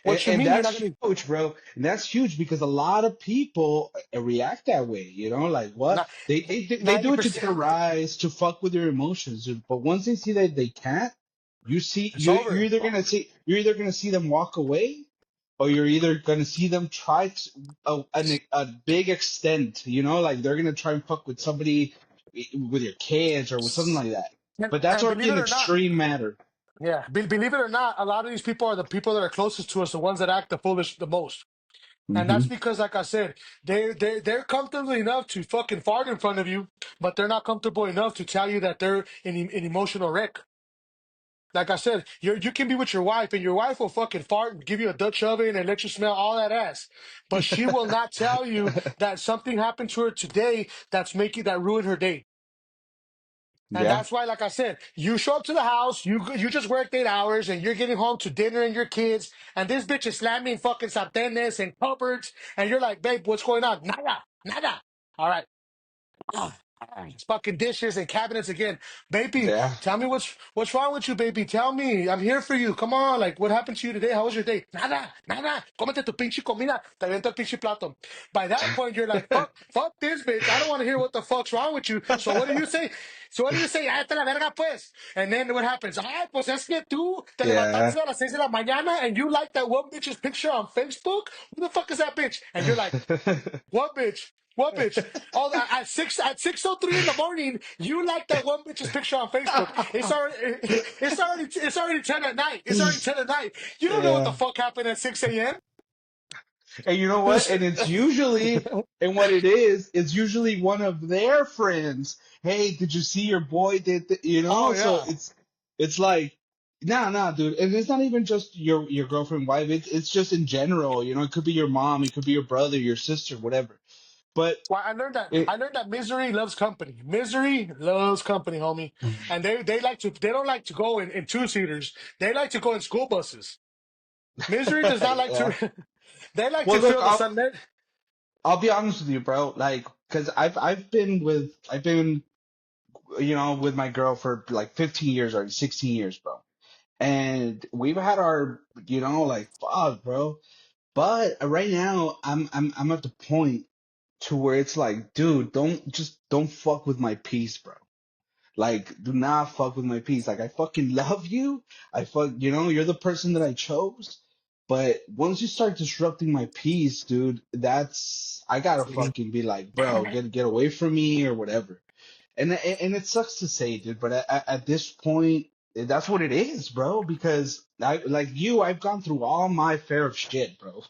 And, What you and mean you're not that's going huge, bro. And that's huge because a lot of people react that way. Like what to they do it to 90%? get a rise, to fuck with your emotions. But once they see that they can't, It's over. you're either gonna see them walk away, or you're either gonna see them try to a big extent. Like they're gonna try and fuck with somebody, with your kids or with something like that. But that's And believe already it an or not, extreme matter. yeah, believe it or not, a lot of these people are the people that are closest to us, the ones that act the foolish the most. And that's Hmm. because, like I said, they're comfortable enough to fucking fart in front of you, but they're not comfortable enough to tell you that they're an emotional wreck. Like I said, you can be with your wife, and your wife will fucking fart and give you a Dutch oven and let you smell all that ass. But she will not tell you that something happened to her today that ruined her day. And Yeah. that's why, like I said, you show up to the house, you just worked 8 hours, and you're getting home to dinner and your kids, and this bitch is slamming fucking sartenes and cupboards, and you're like, babe, what's going on? Nada, nada. All right. It's fucking dishes and cabinets again. Baby, Yeah. tell me what's wrong with you, baby. Tell me. I'm here for you. Come on. Like, what happened to you today? How was your day? Nada, nada. Cómete tu pinche comida. Te aviento el pinche plato. By that point, you're like, fuck this bitch. I don't want to hear what the fuck's wrong with you. So what do you say? Ah, te la verga, pues. And then what happens? Ah, pues es que tú te levantaste Yeah. a las 6 de la mañana and you like that one bitch's picture on Facebook? Who the fuck is that bitch? And you're like, what bitch? What bitch? Oh, at 6:03 in the morning, you like that one bitch's picture on Facebook. It's already 10 at night. It's already 10 at night. You don't know what the Yeah. fuck happened at 6 a.m. And you know what? And it's usually, and what it is, it's usually one of their friends. Hey, did you see your boy did Oh So yeah. it's like, nah, dude. And it's not even just your girlfriend, wife. It's just in general. It could be your mom, it could be your brother, your sister, whatever. But Well, I learned that it, I learned that misery loves company. Misery loves company, homie. And they don't like to go in two-seaters. They like to go in school buses. Misery does not like yeah. to they like Well, to look, feel the sun. I'll be honest with you, bro. Like, cause I've been with my girl for like 15 years already, 16 years, bro. And we've had our, like, fuck, bro. But right now, I'm at the point to where it's like, dude, don't fuck with my peace, bro. Like, do not fuck with my peace. Like, I fucking love you. You're the person that I chose. But once you start disrupting my peace, dude, I gotta fucking be like, bro, get away from me or whatever. And it sucks to say, dude, but at this point, that's what it is, bro. Because I've gone through all my fair of shit, bro,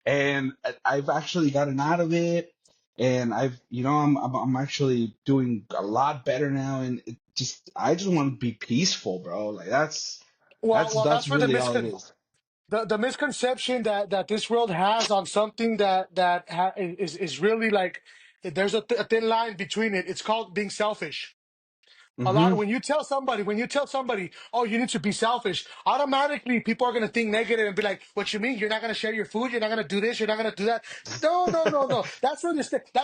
and I've actually gotten out of it, and I'm actually doing a lot better now, and I just want to be peaceful, bro. Like Well, that's that's where the really all it is. the misconception that this world has on something is really like there's a thin line between it. It's called being selfish. A lot Hmm. when you tell somebody, oh, you need to be selfish, automatically people are gonna think negative and be like, what you mean? You're not gonna share your food, you're not gonna do this, you're not gonna do that. No, no, no, no. That's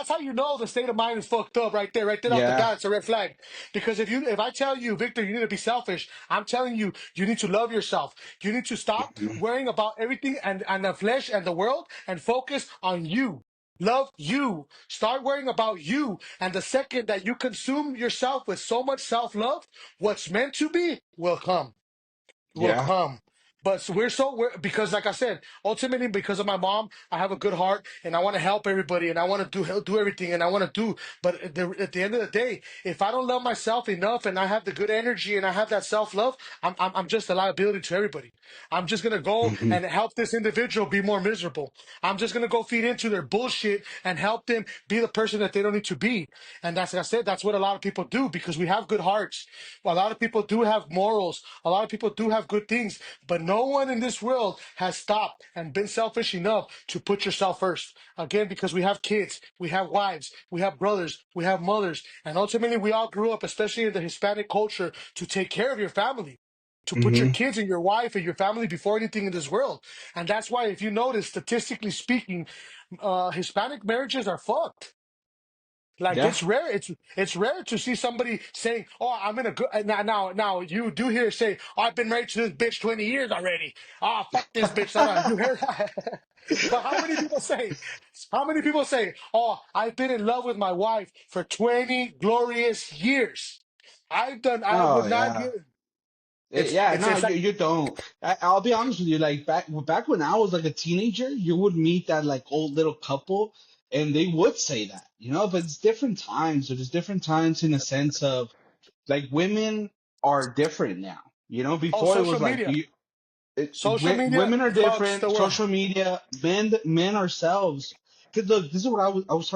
how you know the state of mind is fucked up right there off the Yeah. bat. It's a red flag. Because if I tell you, Victor, you need to be selfish, I'm telling you, you need to love yourself. You need to stop Hmm. worrying about everything and the flesh and the world and focus on you. Love you. Start worrying about you. And the second that you consume yourself with so much self love, what's meant to be will come. Will Yeah. come. But we're because like I said, ultimately because of my mom, I have a good heart and I want to help everybody and I want to do everything and I want to do. But at the end of the day, if I don't love myself enough and I have the good energy and I have that self love, I'm just a liability to everybody. I'm just gonna go Hmm. and help this individual be more miserable. I'm just gonna go feed into their bullshit and help them be the person that they don't need to be. And that's like I said, that's what a lot of people do because we have good hearts. A lot of people do have morals. A lot of people do have good things, but no one in this world has stopped and been selfish enough to put yourself first. Again, because we have kids, we have wives, we have brothers, we have mothers, and ultimately we all grew up, especially in the Hispanic culture, to take care of your family. To put your Hmm. kids and your wife and your family before anything in this world. And that's why, if you notice, statistically speaking, Hispanic marriages are fucked. Like Yeah. it's rare to see somebody saying, "Oh, I'm in a good." Now you do hear say, oh, "I've been married to this bitch 20 years already." Ah, fuck this bitch. You hear that? But how many people say? How many people say, "Oh, I've been in love with my wife for 20 glorious years." I've done. I Oh would not yeah. give. Yeah, no, It's like you don't. I'll be honest with you. Like back when I was like a teenager, you would meet that like old little couple, and they would say that, But it's different times. So there's different times in a sense of like women are different now. oh, Before it social was like media. Social media women are fucks the different. world. Social media, men ourselves. Cause look, this is what I was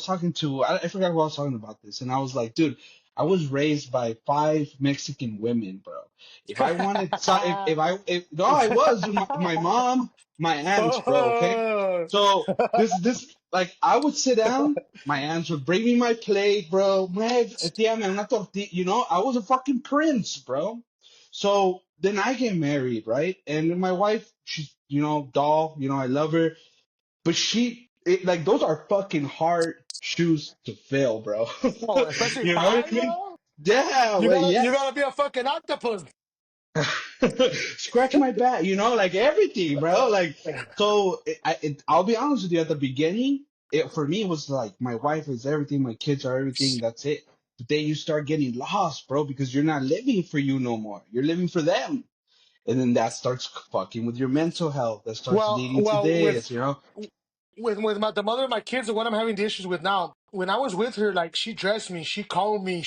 talking to. I forgot who I was talking about this, and I was like, dude, I was raised by five Mexican women, bro. If I wanted, if no, I was dude, my mom, my aunts, bro. Okay, Oh. so this like I would sit down. My aunts would bring me my plate, bro. Tía, me una tortilla. I was a fucking prince, bro. So then I get married, right? And my wife, she's, doll, I love her, but like, those are fucking hard shoes to fill, bro. Oh, especially You know what five, I mean? bro. Yeah, You well, gotta yeah. you gotta be a fucking octopus. Scratch my back, like everything, bro. Like, so I'll be honest with you, at the beginning, for me, it was like my wife is everything, my kids are everything, that's it. But then you start getting lost, bro, because you're not living for you no more. You're living for them. And then that starts fucking with your mental health. That starts leading to Well, this. with the mother of my kids, the one I'm having the issues with now. When I was with her, like she dressed me, she combed me,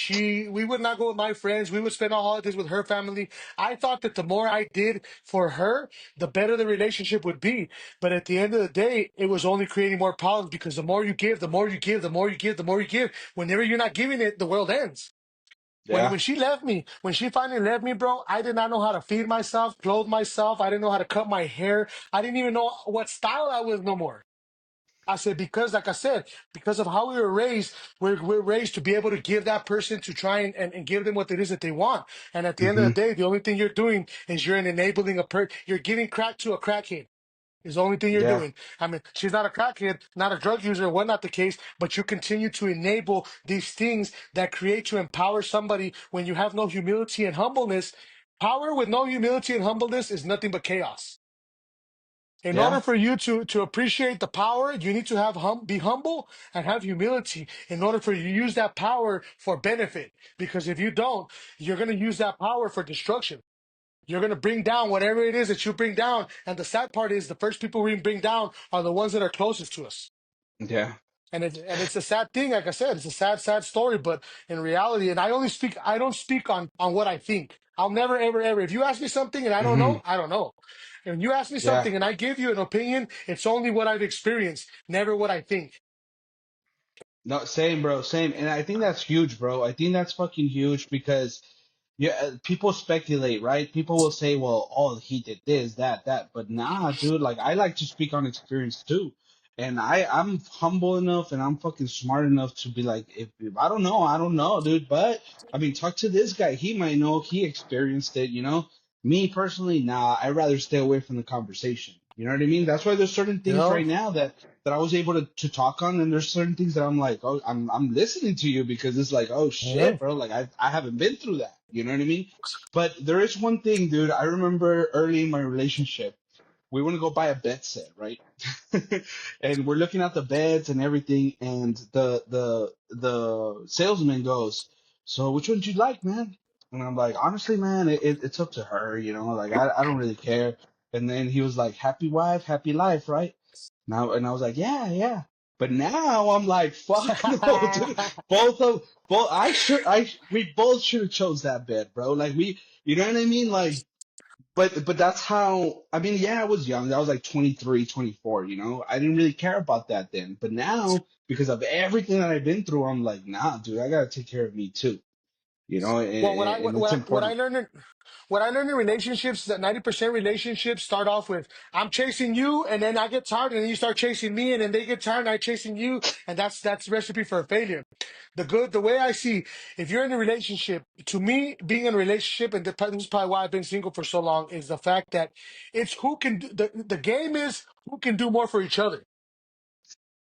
we would not go with my friends. We would spend our holidays with her family. I thought that the more I did for her, the better the relationship would be. But at the end of the day, it was only creating more problems because the more you give, the more you give, the more you give, the more you give. Whenever you're not giving it, the world ends. Yeah. When she left me, when she finally left me, bro, I did not know how to feed myself, clothe myself. I didn't know how to cut my hair. I didn't even know what style I was no more. I said, because like I said, because of how we were raised, we're raised to be able to give that person to try and give them what it is that they want. And at the end of the Hmm. day, the only thing you're doing is you're enabling you're giving crack to a crackhead. Is the only thing you're Yeah. doing. I mean, she's not a crackhead, not a drug user, what not the case, but you continue to enable these things that create to empower somebody when you have no humility and humbleness. Power with no humility and humbleness is nothing but chaos. In order Yeah. for you to appreciate the power, you need to have be humble and have humility in order for you to use that power for benefit. Because if you don't, you're going to use that power for destruction. You're going to bring down whatever it is that you bring down. And the sad part is the first people we bring down are the ones that are closest to us. Yeah. And it's a sad thing, like I said, it's a sad story. But in reality, and I don't speak on what I think. I'll never, ever, ever. If you ask me something and I don't Hmm. know, I don't know. And you ask me Yeah. something and I give you an opinion, it's only what I've experienced, never what I think. No, same, bro, same. And I think that's huge, bro. I think that's fucking huge because yeah, people speculate, right? People will say, well, oh, he did this, that. But nah, dude, like I like to speak on experience too. And I'm humble enough and I'm fucking smart enough to be like, if I don't know, I don't know, dude. But I mean, talk to this guy. He might know, he experienced it, you know? Me personally, nah, I'd rather stay away from the conversation. You know what I mean? That's why there's certain You things know? right now that I was able to talk on, and there's certain things that I'm like, oh, I'm listening to you because it's like, oh Yeah. shit, bro, like I haven't been through that. You know what I mean? But there is one thing, dude. I remember early in my relationship, we want to go buy a bed set, right? And we're looking at the beds and everything, and the salesman goes, "So which one do you like, man?" And I'm like, honestly, man, it's up to her, you know, like I don't really care. And then he was like, happy wife, happy life, right? Now, and I was like, yeah, yeah. But now I'm like, fuck no, dude. We both should have chose that bed, bro. Like you know what I mean? Like, but that's how, I mean, yeah, I was young. I was like 23, 24, you know? I didn't really care about that then. But now, because of everything that I've been through, I'm like, nah, dude, I gotta take care of me too, you know? Well, And it's what I important. learned in what I learned in relationships is that 90% relationships start off with I'm chasing you, and then I get tired, and then you start chasing me, and then they get tired, and I chasing you, and that's the recipe for a failure. The way I see, if you're in a relationship, to me, being in a relationship, and this is probably why I've been single for so long, is the fact that it's who can do the game is who can do more for each other.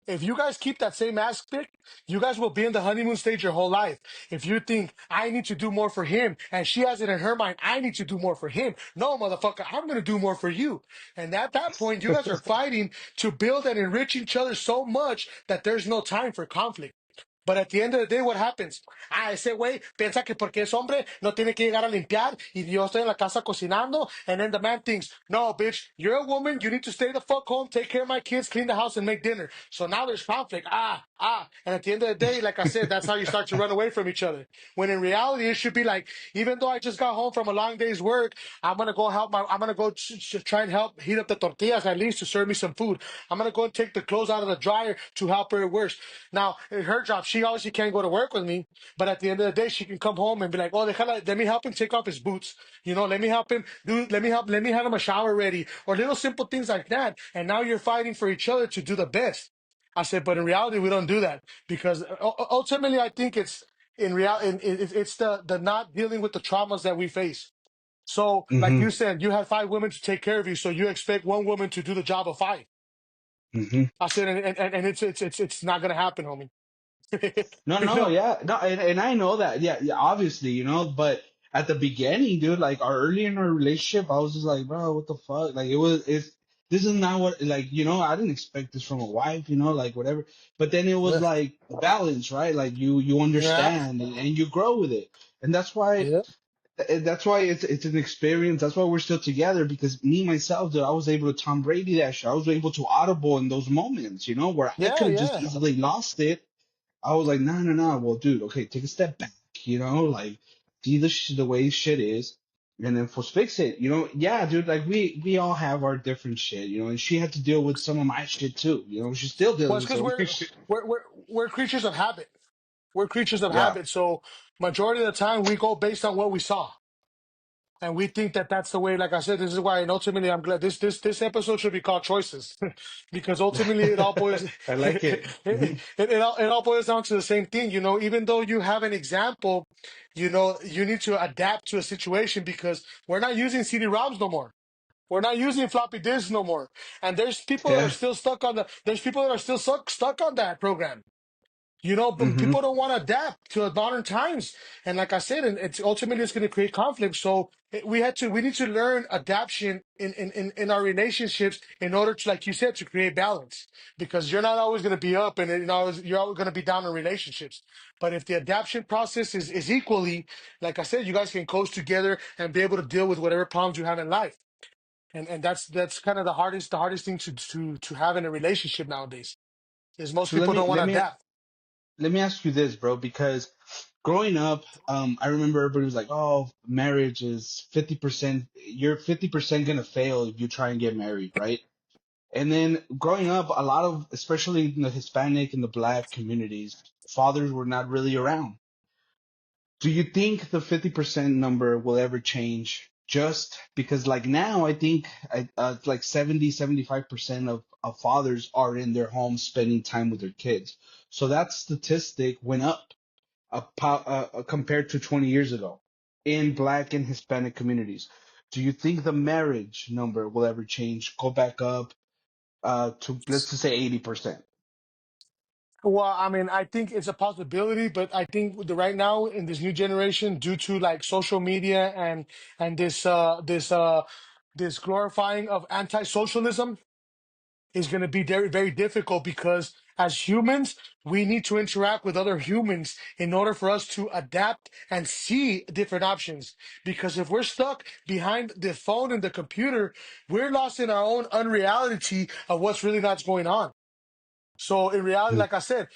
If you guys keep that same aspect, you guys will be in the honeymoon stage your whole life. If you think, I need to do more for him, and she has it in her mind, I need to do more for him. No, motherfucker, I'm going to do more for you. And at that point, you guys are fighting to build and enrich each other so much that there's no time for conflict. But at the end of the day, what happens? Ah, ese güey piensa que porque es hombre no tiene que llegar a limpiar y yo estoy en la casa cocinando. And then the man thinks, no, bitch, you're a woman. You need to stay the fuck home, take care of my kids, clean the house, and make dinner. So now there's conflict. And at the end of the day, like I said, that's how you start to run away from each other. When in reality, it should be like, even though I just got home from a long day's work, I'm going to go I'm going to go try and help heat up the tortillas at least to serve me some food. I'm going to go and take the clothes out of the dryer to help her worse. Now, in her job, she obviously can't go to work with me, but at the end of the day, she can come home and be like, "Oh, let me help him take off his boots. You know, let me help him let me have him a shower ready," or little simple things like that. And now you're fighting for each other to do the best. I said, but in reality, we don't do that because ultimately, I think it's in reality, it's the not dealing with the traumas that we face. So, like Hmm. you said, you had five women to take care of you, so you expect one woman to do the job of five. Hmm. I said, and it's not gonna happen, homie. No, You no, know? yeah, no, and I know that, yeah, yeah, obviously, you know, but at the beginning, dude, like our early in our relationship, I was just like, bro, what the fuck? Like, this is not what, like, you know, I didn't expect this from a wife, you know, like whatever. But then it was Yeah. like balance, right? Like you Yeah. understand and you grow with it, and Yeah. that's why it's an experience. That's why we're still together because me myself, dude, I was able to Tom Brady that shit. I was able to audible in those moments, you know, where I Yeah. could have just Yeah. easily lost it. I was like, no, no, no. Well, dude, okay, take a step back, you know, like see the way shit is, and then first fix it, you know. Yeah, dude, like we all have our different shit, you know, and she had to deal with some of my shit too, you know. She's still Well, dealing it's with because some of my shit. we're creatures of habit. We're creatures of Yeah, habit. So majority of the time, we go based on what we saw. And we think that that's the way. Like I said, this is why, and ultimately, I'm glad this episode should be called choices, because ultimately it all boils I like it. Hmm. it all boils down to the same thing. You know, even though you have an example, you know, you need to adapt to a situation because we're not using CD-ROMs no more. We're not using floppy disks no more. And there's people that are Yeah. still stuck on the. There's people that are still stuck on that program. But Mm-hmm. people don't want to adapt to modern times. And like I said, and it's ultimately it's going to create conflict. So we need to learn adaptation in our relationships in order to, like you said, to create balance. Because you're not always going to be up and you're always going to be down in relationships. But if the adaptation process is equally, like I said, you guys can coach together and be able to deal with whatever problems you have in life. And that's kind of the hardest thing to have in a relationship nowadays is most So people don't want to adapt. let me ask you this, bro, because growing up, I remember everybody was like, "Oh, marriage is 50%. You're 50% gonna fail if you try and get married, right?" And then growing up, a lot of, especially in the Hispanic and the Black communities, fathers were not really around. Do you think the 50% number will ever change? Just because, like now, I think it's like 70, 75% of fathers are in their homes spending time with their kids. So that statistic went up compared to 20 years ago in Black and Hispanic communities. Do you think the marriage number will ever change, go back up to, let's just say, 80%? Well, I mean, I think it's a possibility, but I think right now in this new generation, due to like social media and this glorifying of anti-socialism, is going to be very, very difficult because as humans, we need to interact with other humans in order for us to adapt and see different options. Because if we're stuck behind the phone and the computer, we're lost in our own unreality of what's really not going on. So in reality, like I said,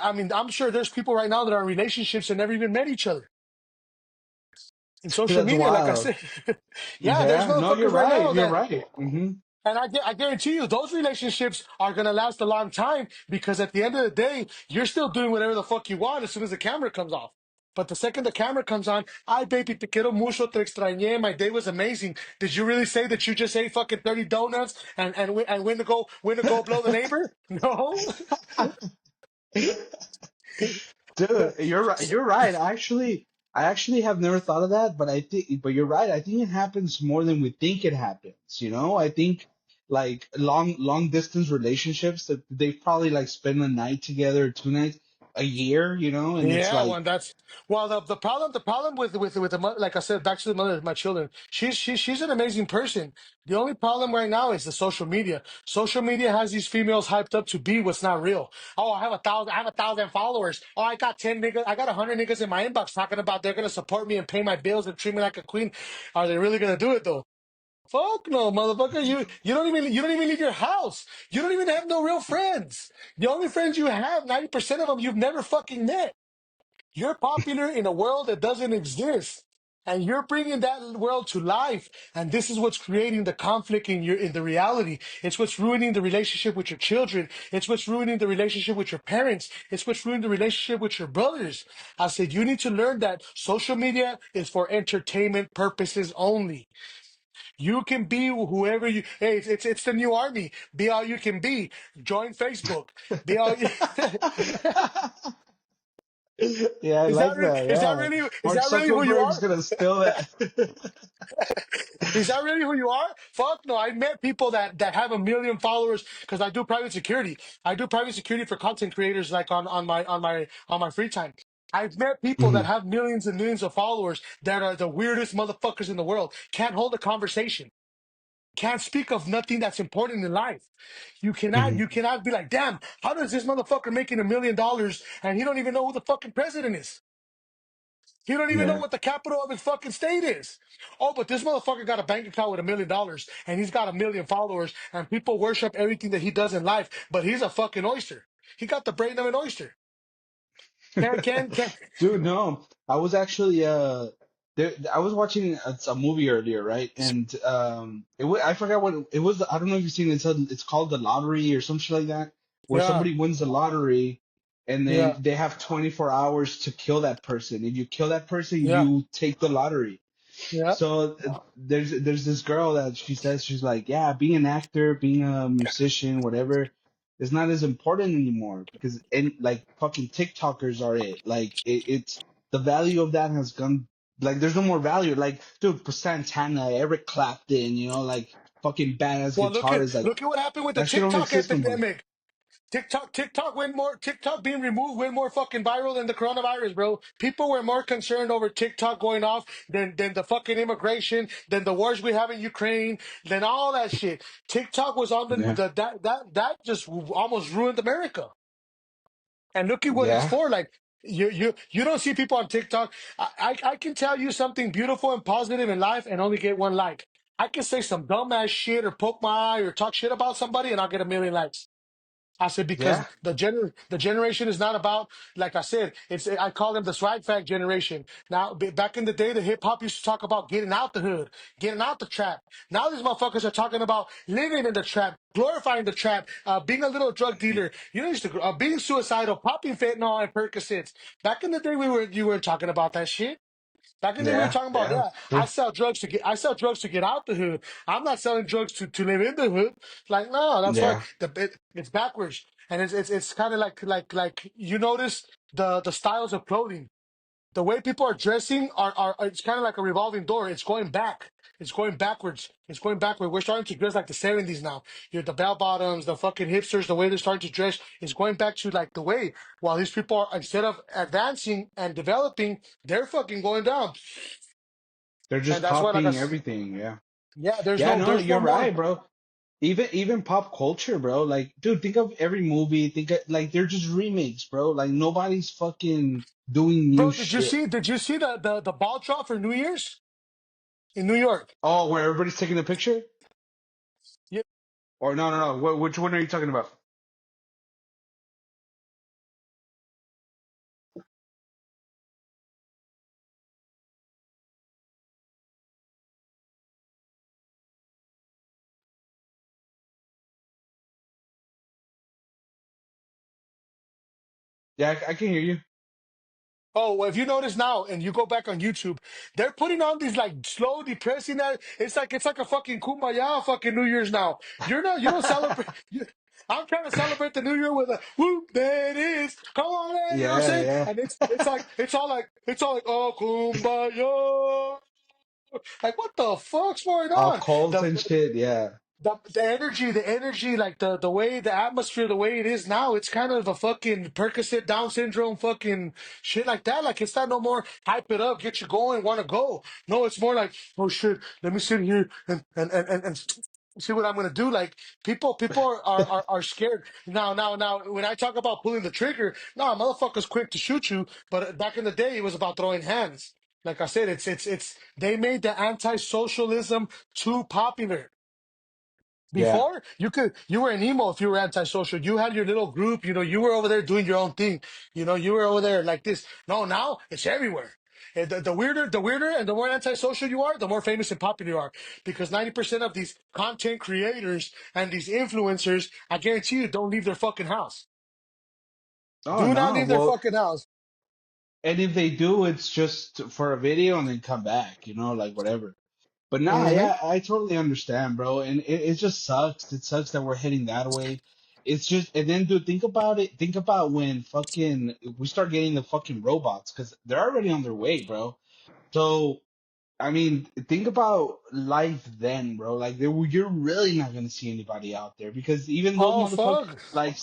I mean, I'm sure there's people right now that are in relationships and never even met each other. In social That's media, like I wild. said, yeah, there's Yeah, no, you're motherfuckers right right. now You're that, right. and I guarantee you, those relationships are gonna last a long time because at the end of the day, you're still doing whatever the fuck you want as soon as the camera comes off. But the second the camera comes on, ay baby, te quiero mucho, te extrañé, my day was amazing. Did you really say that you just ate fucking 30 donuts and when to go blow the neighbor? No. Dude, you're right. You're right. I actually have never thought of that, but you're right. I think it happens more than we think it happens. I think like long distance relationships that they probably like spend a night together or 2 nights a year, and it's Yeah, like, well, the problem with the like I said, back to the mother of my children. She's an amazing person. The only problem right now is the social media. Social media has these females hyped up to be what's not real. Oh, I have 1,000 followers. Oh, I got 10 niggas, I got 100 niggas in my inbox talking about they're gonna support me and pay my bills and treat me like a queen. Are they really gonna do it though? Fuck no, motherfucker. You don't even leave your house. You don't even have no real friends. The only friends you have, 90% of them you've never fucking met. You're popular in a world that doesn't exist. And you're bringing that world to life. And this is what's creating the conflict in the reality. It's what's ruining the relationship with your children. It's what's ruining the relationship with your parents. It's what's ruining the relationship with your brothers. I said, you need to learn that social media is for entertainment purposes only. You can be whoever you. Hey, it's the new army. Be all you can be. Join Facebook. Be all. yeah, I Is that like really? that. Is that Yeah, really? Is Mark that really who you Zuckerberg's are? gonna steal that. Is that really who you are? Fuck no. I met people that have 1 million followers because I do private security. I do private security for content creators, like on my free time. I've met people that Mhm. have millions and millions of followers that are the weirdest motherfuckers in the world. Can't hold a conversation. Can't speak of nothing that's important in life. You cannot. Mhm. You cannot be like, damn. How does this motherfucker making $1 million and he don't even know who the fucking president is? He don't even know Yeah. what the capital of his fucking state is. Oh, but this motherfucker got a bank account with $1 million and he's got 1 million followers and people worship everything that he does in life, but he's a fucking oyster. He got the brain of an oyster. Can. Dude, no. I was actually I was watching a movie earlier, right? And I forgot what it was. I don't know if you've seen it. It's called The Lottery or some shit like that, where Yeah, somebody wins the lottery and then yeah, they have 24 hours to kill that person. If you kill that person, yeah, you take the lottery. yeah. So there's this girl that she says, she's like, yeah, being an actor, being a musician, whatever, is not as important anymore because like fucking TikTokers are it. Like it's the value of that has gone. Like there's no more value. Like dude, Santana, Eric Clapton, like fucking badass Well, guitarists, like look at what happened with the that shit don't TikTok exist no more. epidemic. TikTok being removed went more fucking viral than the coronavirus, bro. People were more concerned over TikTok going off than the fucking immigration, than the wars we have in Ukraine, than all that shit. TikTok was on Yeah. that just almost ruined America. And look at what it's Yeah. for. Like you don't see people on TikTok. I can tell you something beautiful and positive in life and only get one like. I can say some dumbass shit or poke my eye or talk shit about somebody and I'll get a million likes. I said because Yeah. the generation is not about, like I said, I call them the swag fact generation. Now back in the day, the hip hop used to talk about getting out the hood, getting out the trap. Now these motherfuckers are talking about living in the trap, glorifying the trap, being a little drug dealer. You know, used to being suicidal, popping fentanyl and Percocets. Back in the day, you weren't talking about that shit. Back in the day, we were Yeah. talking about, Yeah. yeah, True. I sell drugs to get out the hood. I'm not selling drugs to live in the hood. Like, no, that's why Yeah. it's backwards. And it's kind of like you notice the styles of clothing. The way people are dressing are it's kind of like a revolving door. It's going back. It's going backwards. It's going backward. We're starting to dress like the 70s now. You're the bell bottoms, the fucking hipsters, the way they're starting to dress is going back to like the way. While these people are, instead of advancing and developing, they're fucking going down. They're And just that's why, copying everything. Yeah. yeah, Yeah. No, there's no you're more. right, bro. Even pop culture, bro. Like, dude, think of every movie. Think of, like they're just remakes, bro. Like nobody's fucking doing new Bro, shit. did you see the ball drop for New Year's in New York? Oh, where everybody's taking a picture? Yeah. Or no, no, no. Which one are you talking about? Yeah, I can hear you. Oh, well, if you notice now and you go back on YouTube, they're putting on these like slow, depressing that it's like a fucking kumbaya fucking New Year's now. You don't celebrate I'm trying to celebrate the New Year with a whoop, there it is. Come on, man, you know what I'm Yeah, saying? yeah. And it's all like oh kumbaya. Like what the fuck's going All on? cult and shit. Yeah. The energy, like the way the atmosphere, the way it is now, it's kind of a fucking Percocet Down syndrome, fucking shit like that. Like it's not no more hype it up, get you going, want to go. No, it's more like, oh shit, let me sit here and see what I'm gonna do. Like people are scared now. When I talk about pulling the trigger, no, motherfuckers quick to shoot you. But back in the day, it was about throwing hands. Like I said, it's they made the anti-socialism too popular. Yeah. Before you were an emo if you were antisocial. You had your little group, you were over there doing your own thing. You were over there like this. No, now it's everywhere. And the weirder and the more antisocial you are, the more famous and popular you are. Because 90% of these content creators and these influencers, I guarantee you, don't leave their fucking house. Oh Do not no. leave their Well, fucking house. and if they do, it's just for a video and then come back, like whatever. But nah, Hmm. yeah, I totally understand, bro. And it just sucks. It sucks that we're heading that way. It's just, and then, dude, think about it. Think about when fucking we start getting the fucking robots, because they're already on their way, bro. So, I mean, think about life then, bro. Like, you're really not gonna see anybody out there because even those Oh motherfuckers, fuck. like,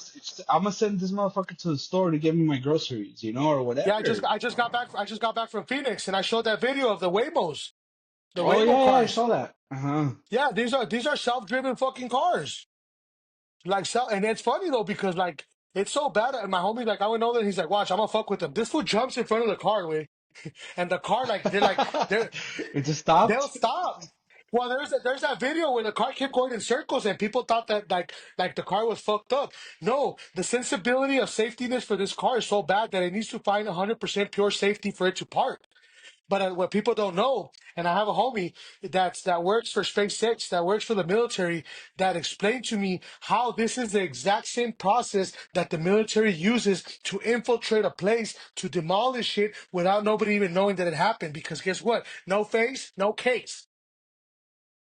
I'm gonna send this motherfucker to the store to get me my groceries, or Yeah, whatever. I just got back from Phoenix and I showed that video of the Waymos, the Oh Waymo yeah, yeah, I cars. saw that. Uh-huh. Yeah, these are self-driven fucking cars. Like and it's funny though because like it's so bad. And my homie like I would know that he's like, watch, I'm gonna fuck with them. This fool jumps in front of the car, way, and the car It just they'll stopped. stop. Well, there's that video where the car kept going in circles and people thought that like the car was fucked up. No, the sensibility of safetyness for this car is so bad that it needs to find 100% pure safety for it to park. But what people don't know, and I have a homie that works for SpaceX, that works for the military, that explained to me how this is the exact same process that the military uses to infiltrate a place, to demolish it without nobody even knowing that it happened. Because guess what? No face, no case.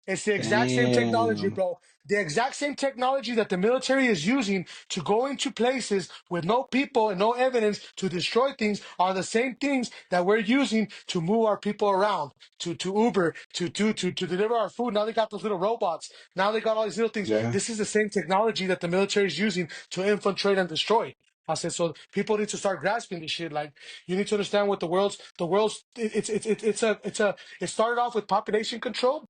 It's the exact same technology, Damn. bro. The exact same technology that the military is using to go into places with no people and no evidence to destroy things are the same things that we're using to move our people around, to Uber, to deliver our food. Now they got those little robots. Now they got all these little things. Yeah. This is the same technology that the military is using to infiltrate and destroy. I said, so people need to start grasping this shit. Like, you need to understand what the world's. It started off with population control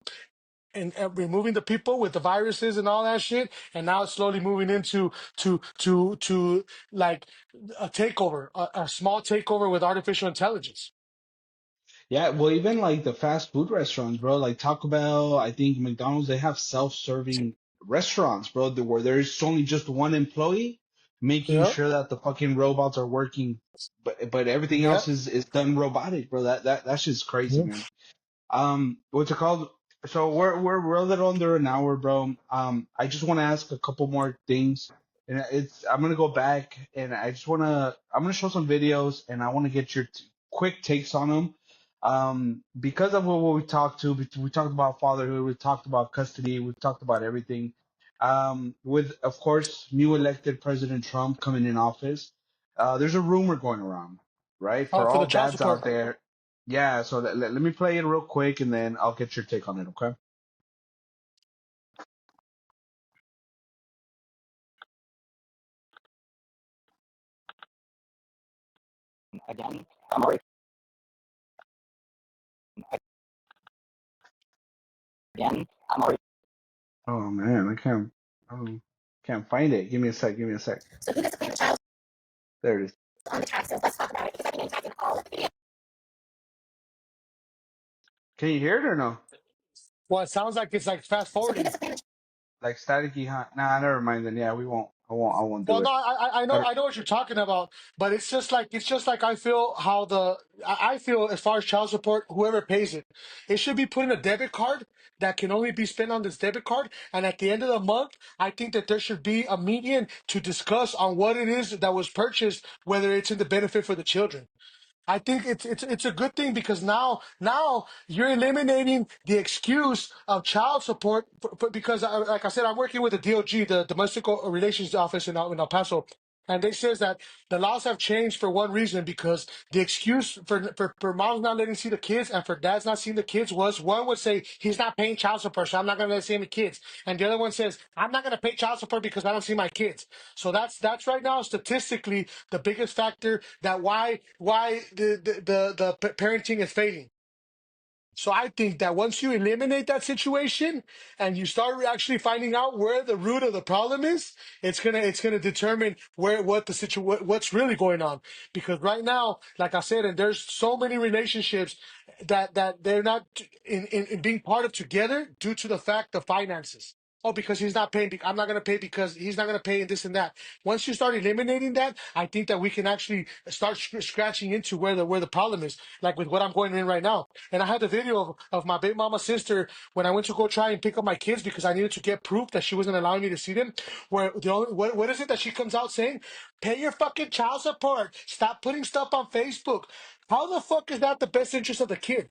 and removing the people with the viruses and all that shit, and now it's slowly moving into to like a takeover, a small takeover with artificial intelligence. Yeah, well, even like the fast food restaurants, bro, like Taco Bell, I think McDonald's, they have self-serving restaurants, bro, where there's only just one employee making Yeah, sure that the fucking robots are working, but everything yeah, else is done robotic, bro. That's just crazy, yeah. man. What's it called? So we're a little under an hour, bro. I just want to ask a couple more things, and I'm gonna go back and I'm gonna show some videos, and I want to get your quick takes on them. Because of what we talked to, we talked about fatherhood, we talked about custody, we talked about everything. With of course new elected President Trump coming in office, there's a rumor going around, right? Oh, For for the all child dads out support. there, yeah, so let me play it real quick and then I'll get your take on it, okay? Again, I'm already, again, I'm already. Oh man, can't find it. Give me a sec, give me a sec. So who gets to claim the child There it is. on the taxes? Let's talk about it because I think it impacts in all of the videos. Can you hear it or no? Well, it sounds like it's like fast So who forwarding. gets to claim the Like staticky, huh? Nah, never mind then. Yeah, we won't. I won't do Well, no, it. I I know don't, I know what you're talking about, but it's just like I feel how I feel as far as child support, whoever pays it, it should be put in a debit card that can only be spent on this debit card, and at the end of the month, I think that there should be a median to discuss on what it is that was purchased, whether it's in the benefit for the children. I think it's a good thing because now you're eliminating the excuse of child support because like I said, I'm working with the DOG, the Domestic Relations Office in El Paso, and they says that the laws have changed for one reason because the excuse for moms not letting see the kids and for dads not seeing the kids was one would say he's not paying child support, so I'm not going to let see any kids, and the other one says I'm not going to pay child support because I don't see my kids. So that's right now statistically the biggest factor that why the parenting is failing. So I think that once you eliminate that situation and you start actually finding out where the root of the problem is, it's gonna determine what's really going on. Because right now, like I said, and there's so many relationships that they're not in being part of together due to the fact of finances. Oh, because he's not paying. I'm not going to pay because he's not going to pay and this and that. Once you start eliminating that, I think that we can actually start scratching into where the problem is. Like with what I'm going in right now. And I had the video of my baby mama's sister when I went to go try and pick up my kids because I needed to get proof that she wasn't allowing me to see them. Where the only what is it that she comes out saying? Pay your fucking child support. Stop putting stuff on Facebook. How the fuck is that the best interest of the kid?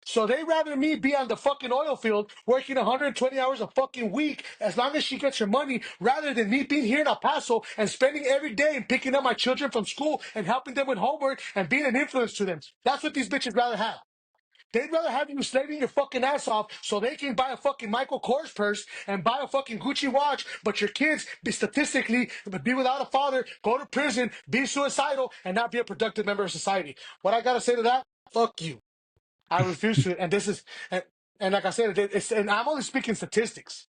So they rather me be on the fucking oil field working 120 hours a fucking week as long as she gets her money rather than me being here in El Paso and spending every day and picking up my children from school and helping them with homework and being an influence to them. That's what these bitches rather have. They'd rather have you slaving your fucking ass off so they can buy a fucking Michael Kors purse and buy a fucking Gucci watch, but your kids be statistically be without a father, go to prison, be suicidal, and not be a productive member of society. What I gotta say to that? Fuck you. I refuse to, and this is, and like I said, and I'm only speaking statistics.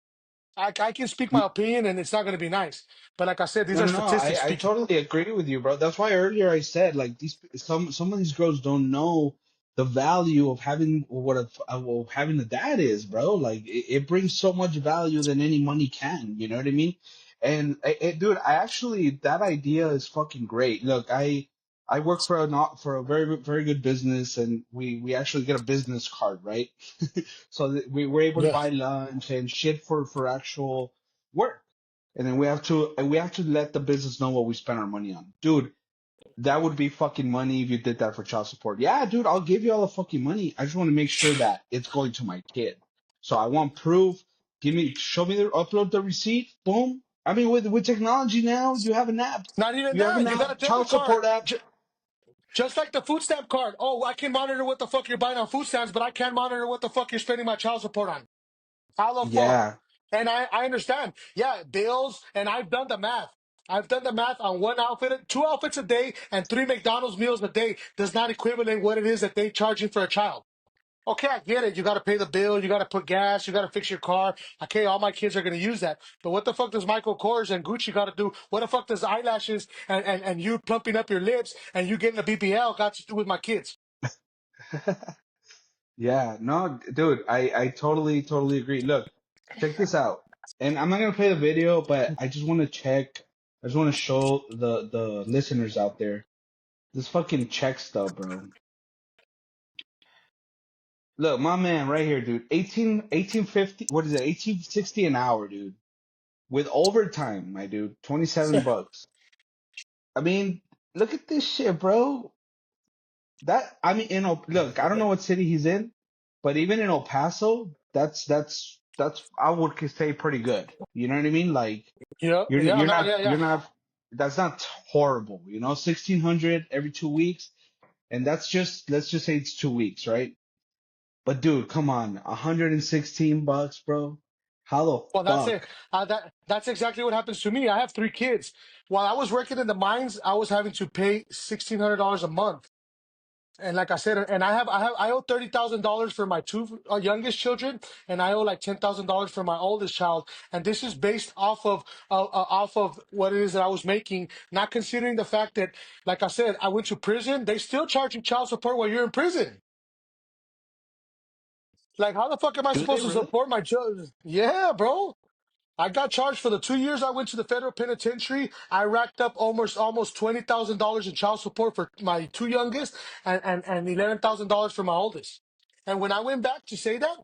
I can speak my opinion, and it's not going to be nice. But like I said, these No, are no, no. statistics I speaking. totally agree with you, bro. That's why earlier I said like some of these girls don't know the value of having of having a dad is, bro. Like it brings so much value than any money can. You know what I mean? And dude, I actually that idea is fucking great. Look, I work for a not for a very good business, and we actually get a business card, right? So that we were able to Yeah. buy lunch and shit for actual work, and then we have to let the business know what we spend our money on. Dude, that would be fucking money if you did that for child support. Yeah, dude, I'll give you all the fucking money. I just want to make sure that it's going to my kid. So I want proof. Show me upload the receipt. Boom. I mean, with technology now, you have an app. Not even You have an that. You got a app, debit child card. support app. Just like the food stamp card. Oh, I can monitor what the fuck you're buying on food stamps, but I can't monitor what the fuck you're spending my child support on. How the fuck? Yeah. And I understand. Yeah, bills, and I've done the math. I've done the math on one outfit, 2 outfits a day, and 3 McDonald's meals a day does not equivalent what it is that they charging for a child. Okay, I get it. You got to pay the bill. You got to put gas. You got to fix your car. Okay, all my kids are going to use that. But what the fuck does Michael Kors and Gucci got to do? What the fuck does eyelashes and you plumping up your lips and you getting a BBL got to do with my kids? Yeah. No, dude, I totally agree. Look, check this out. And I'm not gonna play the video, but I just want to check. I just want to show the listeners out there this fucking check stub, bro. Look, my man right here, dude. 1850, what is it? 1860 an hour, dude. With overtime, my dude. 27 bucks. I mean, look at this shit, bro. I mean, look, I don't know what city he's in, but even in El Paso, that's I would say pretty good. You know what I mean? Like Yeah, you're yeah, you're no, not yeah, yeah. you're not that's not horrible, 1600 every 2 weeks, and that's just let's just say it's 2 weeks, right? But dude, come on, 116 bucks, bro. How the Well, that's it. fuck? That's exactly what happens to me. I have 3 kids. While I was working in the mines, I was having to pay $1,600 a month. And like I said, and I owe $30,000 for my two youngest children, and I owe like $10,000 for my oldest child. And this is based off of what it is that I was making, not considering the fact that, like I said, I went to prison. They still charge you child support while you're in prison. Like, how the fuck am I Do they supposed to really? support my children? Yeah, bro. I got charged for the 2 years I went to the federal penitentiary. I racked up almost $20,000 in child support for my two youngest and $11,000 for my oldest. And when I went back to say that,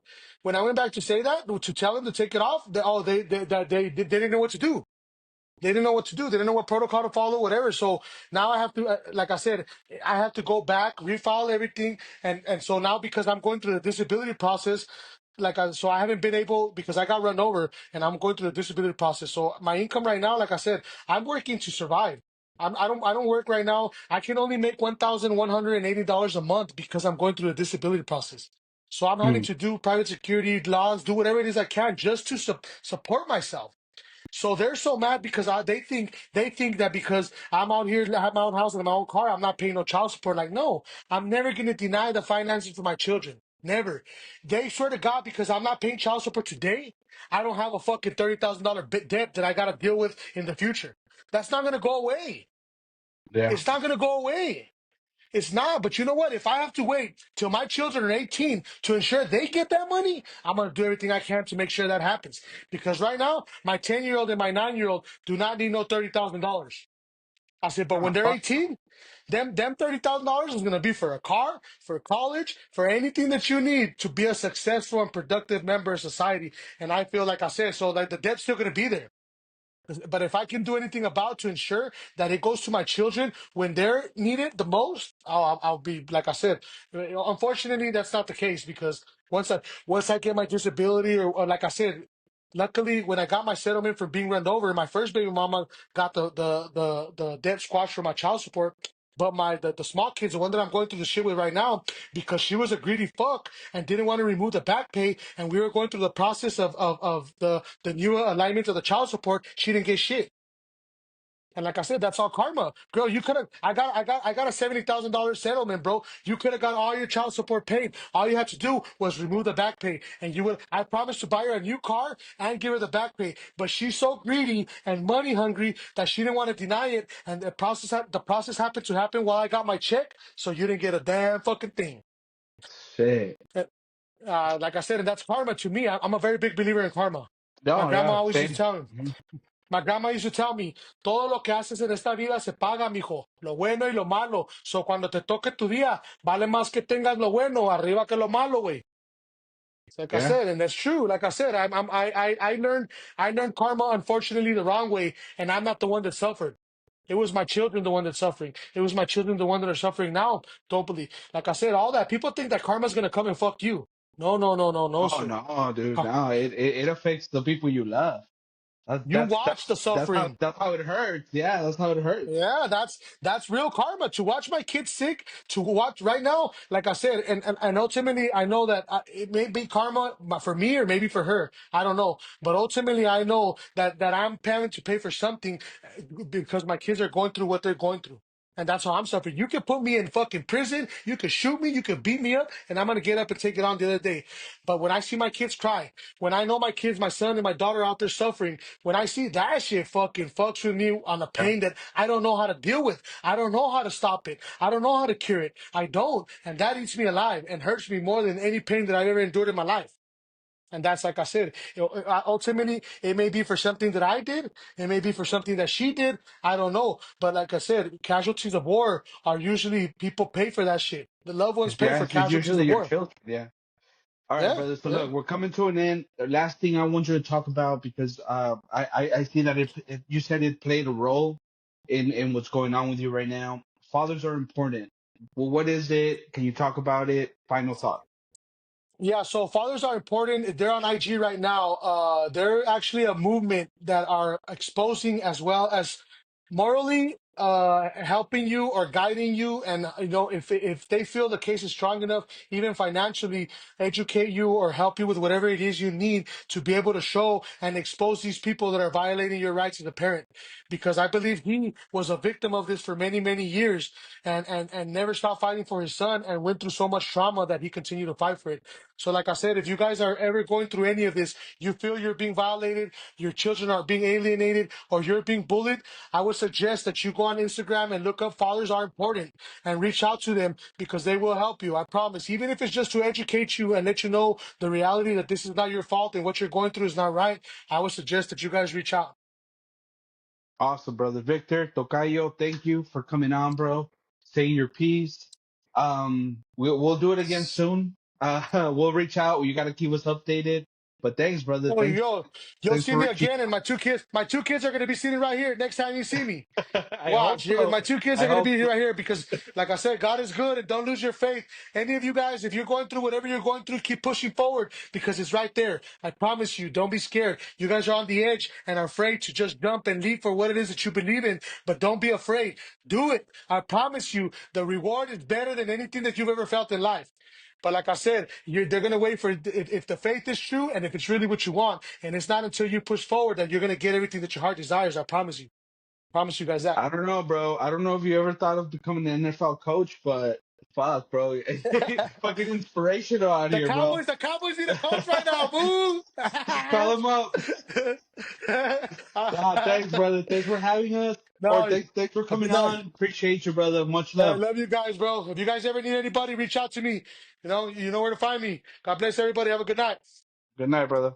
to tell them to take it off, they didn't know what to do. They didn't know what to do. They didn't know what protocol to follow, whatever. So now I have to, like I said, I have to go back, refile everything, and so now because I'm going through the disability process, so I haven't been able because I got run over, and I'm going through the disability process. So my income right now, like I said, I'm working to survive. I don't work right now. I can only make $1,180 a month because I'm going through the disability process. So I'm having Hmm. to do private security laws, do whatever it is I can just to support myself. So they're so mad because they think that because I'm out here, I have my own house and my own car, I'm not paying no child support. Like, no, I'm never gonna deny the finances for my children. Never. They swear to God because I'm not paying child support today, I don't have a fucking $30,000 debt that I gotta deal with in the future. That's not gonna go away. Yeah. It's not gonna go away. It's not, but you know what? If I have to wait till my children are 18 to ensure they get that money, I'm going to do everything I can to make sure that happens. Because right now, my 10-year-old and my 9-year-old do not need no $30,000. I said, but Oh, when they're fuck. 18, them $30,000 is going to be for a car, for college, for anything that you need to be a successful and productive member of society. And I feel like I said, so like the debt's still going to be there. But if I can do anything about to ensure that it goes to my children when they're needed the most, I'll be like I said. Unfortunately, that's not the case because once I get my disability or like I said, luckily when I got my settlement for being run over, my first baby mama got the debt squashed for my child support. But the small kids, the one that I'm going through the shit with right now, because she was a greedy fuck and didn't want to remove the back pay, and we were going through the process of the new alignment of the child support, she didn't get shit. And like I said, that's all karma. Girl, you could have I got a $70,000 settlement, bro. You could have got all your child support paid. All you had to do was remove the back pay. And you would I promised to buy her a new car and give her the back pay. But she's so greedy and money hungry that she didn't want to deny it. And the process happened to happen while I got my check, so you didn't get a damn fucking thing. Shit. Like I said, and that's karma to me. I'm a very big believer in karma. My No, grandma yeah, always used to same. tell me. Mhm. My grandma used to tell me, todo lo que haces en esta vida se paga, mijo, lo bueno y lo malo. So cuando te toque tu día, vale más que tengas lo bueno arriba que lo malo, güey. Like I Yeah. said, and that's true. Like I said, I learned karma unfortunately the wrong way, and I'm not the one that suffered. It was my children the one that's suffering. It was my children the one that are suffering now. Don't believe. Like I said, all that people think that karma's gonna come and fuck you. No, Oh sir. no, dude, Huh. no, it affects the people you love. That, You that's watch the that's that's how suffering. that's how it hurts. Yeah, that's how it hurts. Yeah, that's real karma. To watch my kids sick, to watch right now, like I said, and ultimately, I know that it may be karma for me or maybe for her. I don't know, but ultimately, I know that I'm planning to pay for something because my kids are going through what they're going through. And that's how I'm suffering. You could put me in fucking prison. You could shoot me. You could beat me up. And I'm going to get up and take it on the other day. But when I see my kids cry, when I know my kids, my son and my daughter out there suffering, when I see that shit fucking fucks with me on a Yeah. pain that I don't know how to deal with. I don't know how to stop it. I don't know how to cure it. I don't. And that eats me alive and hurts me more than any pain that I've ever endured in my life. And that's like I said, ultimately, it may be for something that I did. It may be for something that she did. I don't know. But like I said, casualties of war are usually people pay for that shit. The loved ones pay for It's casualties usually of your war. children. Yeah. All right, Yeah, brother. So yeah. look, we're coming to an end. The last thing I want you to talk about because I see that you said it played a role in what's going on with you right now. Fathers are important. Well, what is it? Can you talk about it? Final thought. Yeah, so fathers are important. They're on IG right now. They're actually a movement that are exposing as well as morally helping you or guiding you. And if they feel the case is strong enough, even financially educate you or help you with whatever it is you need to be able to show and expose these people that are violating your rights as a parent. Because I believe he was a victim of this for many, many years and never stopped fighting for his son and went through so much trauma that he continued to fight for it. So, like I said, if you guys are ever going through any of this, you feel you're being violated, your children are being alienated, or you're being bullied, I would suggest that you go on Instagram and look up Fathers Are Important and reach out to them because they will help you. I promise. Even if it's just to educate you and let you know the reality that this is not your fault and what you're going through is not right, I would suggest that you guys reach out. Awesome, brother Victor Tocayo. Thank you for coming on, bro. Saying your piece. We'll do it again soon. We'll reach out. You got to keep us updated. But thanks, brother. Oh, Thanks, you'll thanks see for me reaching. again, and my two kids are going to be sitting right here next time you see me. I hope Watch, so. my two kids I are going to hope be so. right here because, like I said, God is good and don't lose your faith. Any of you guys, if you're going through whatever you're going through, keep pushing forward because it's right there. I promise you, don't be scared. You guys are on the edge and are afraid to just jump and leap for what it is that you believe in, but don't be afraid. Do it. I promise you, the reward is better than anything that you've ever felt in life. But like I said, they're going to wait for if the faith is true and if it's really what you want. And it's not until you push forward that you're going to get everything that your heart desires. I promise you. Promise you guys that. I don't know, bro. I don't know if you ever thought of becoming an NFL coach, but fuck, bro. Fucking inspirational out The here, bro. Cowboys need a coach right now, boo! Call him up. Nah, thanks, brother. Thanks for having us. Or No, thanks for a coming good night. on. Appreciate you, brother. Much I love. love you guys, bro. If you guys ever need anybody, reach out to me. You know where to find me. God bless everybody. Have a good night. Good night, brother.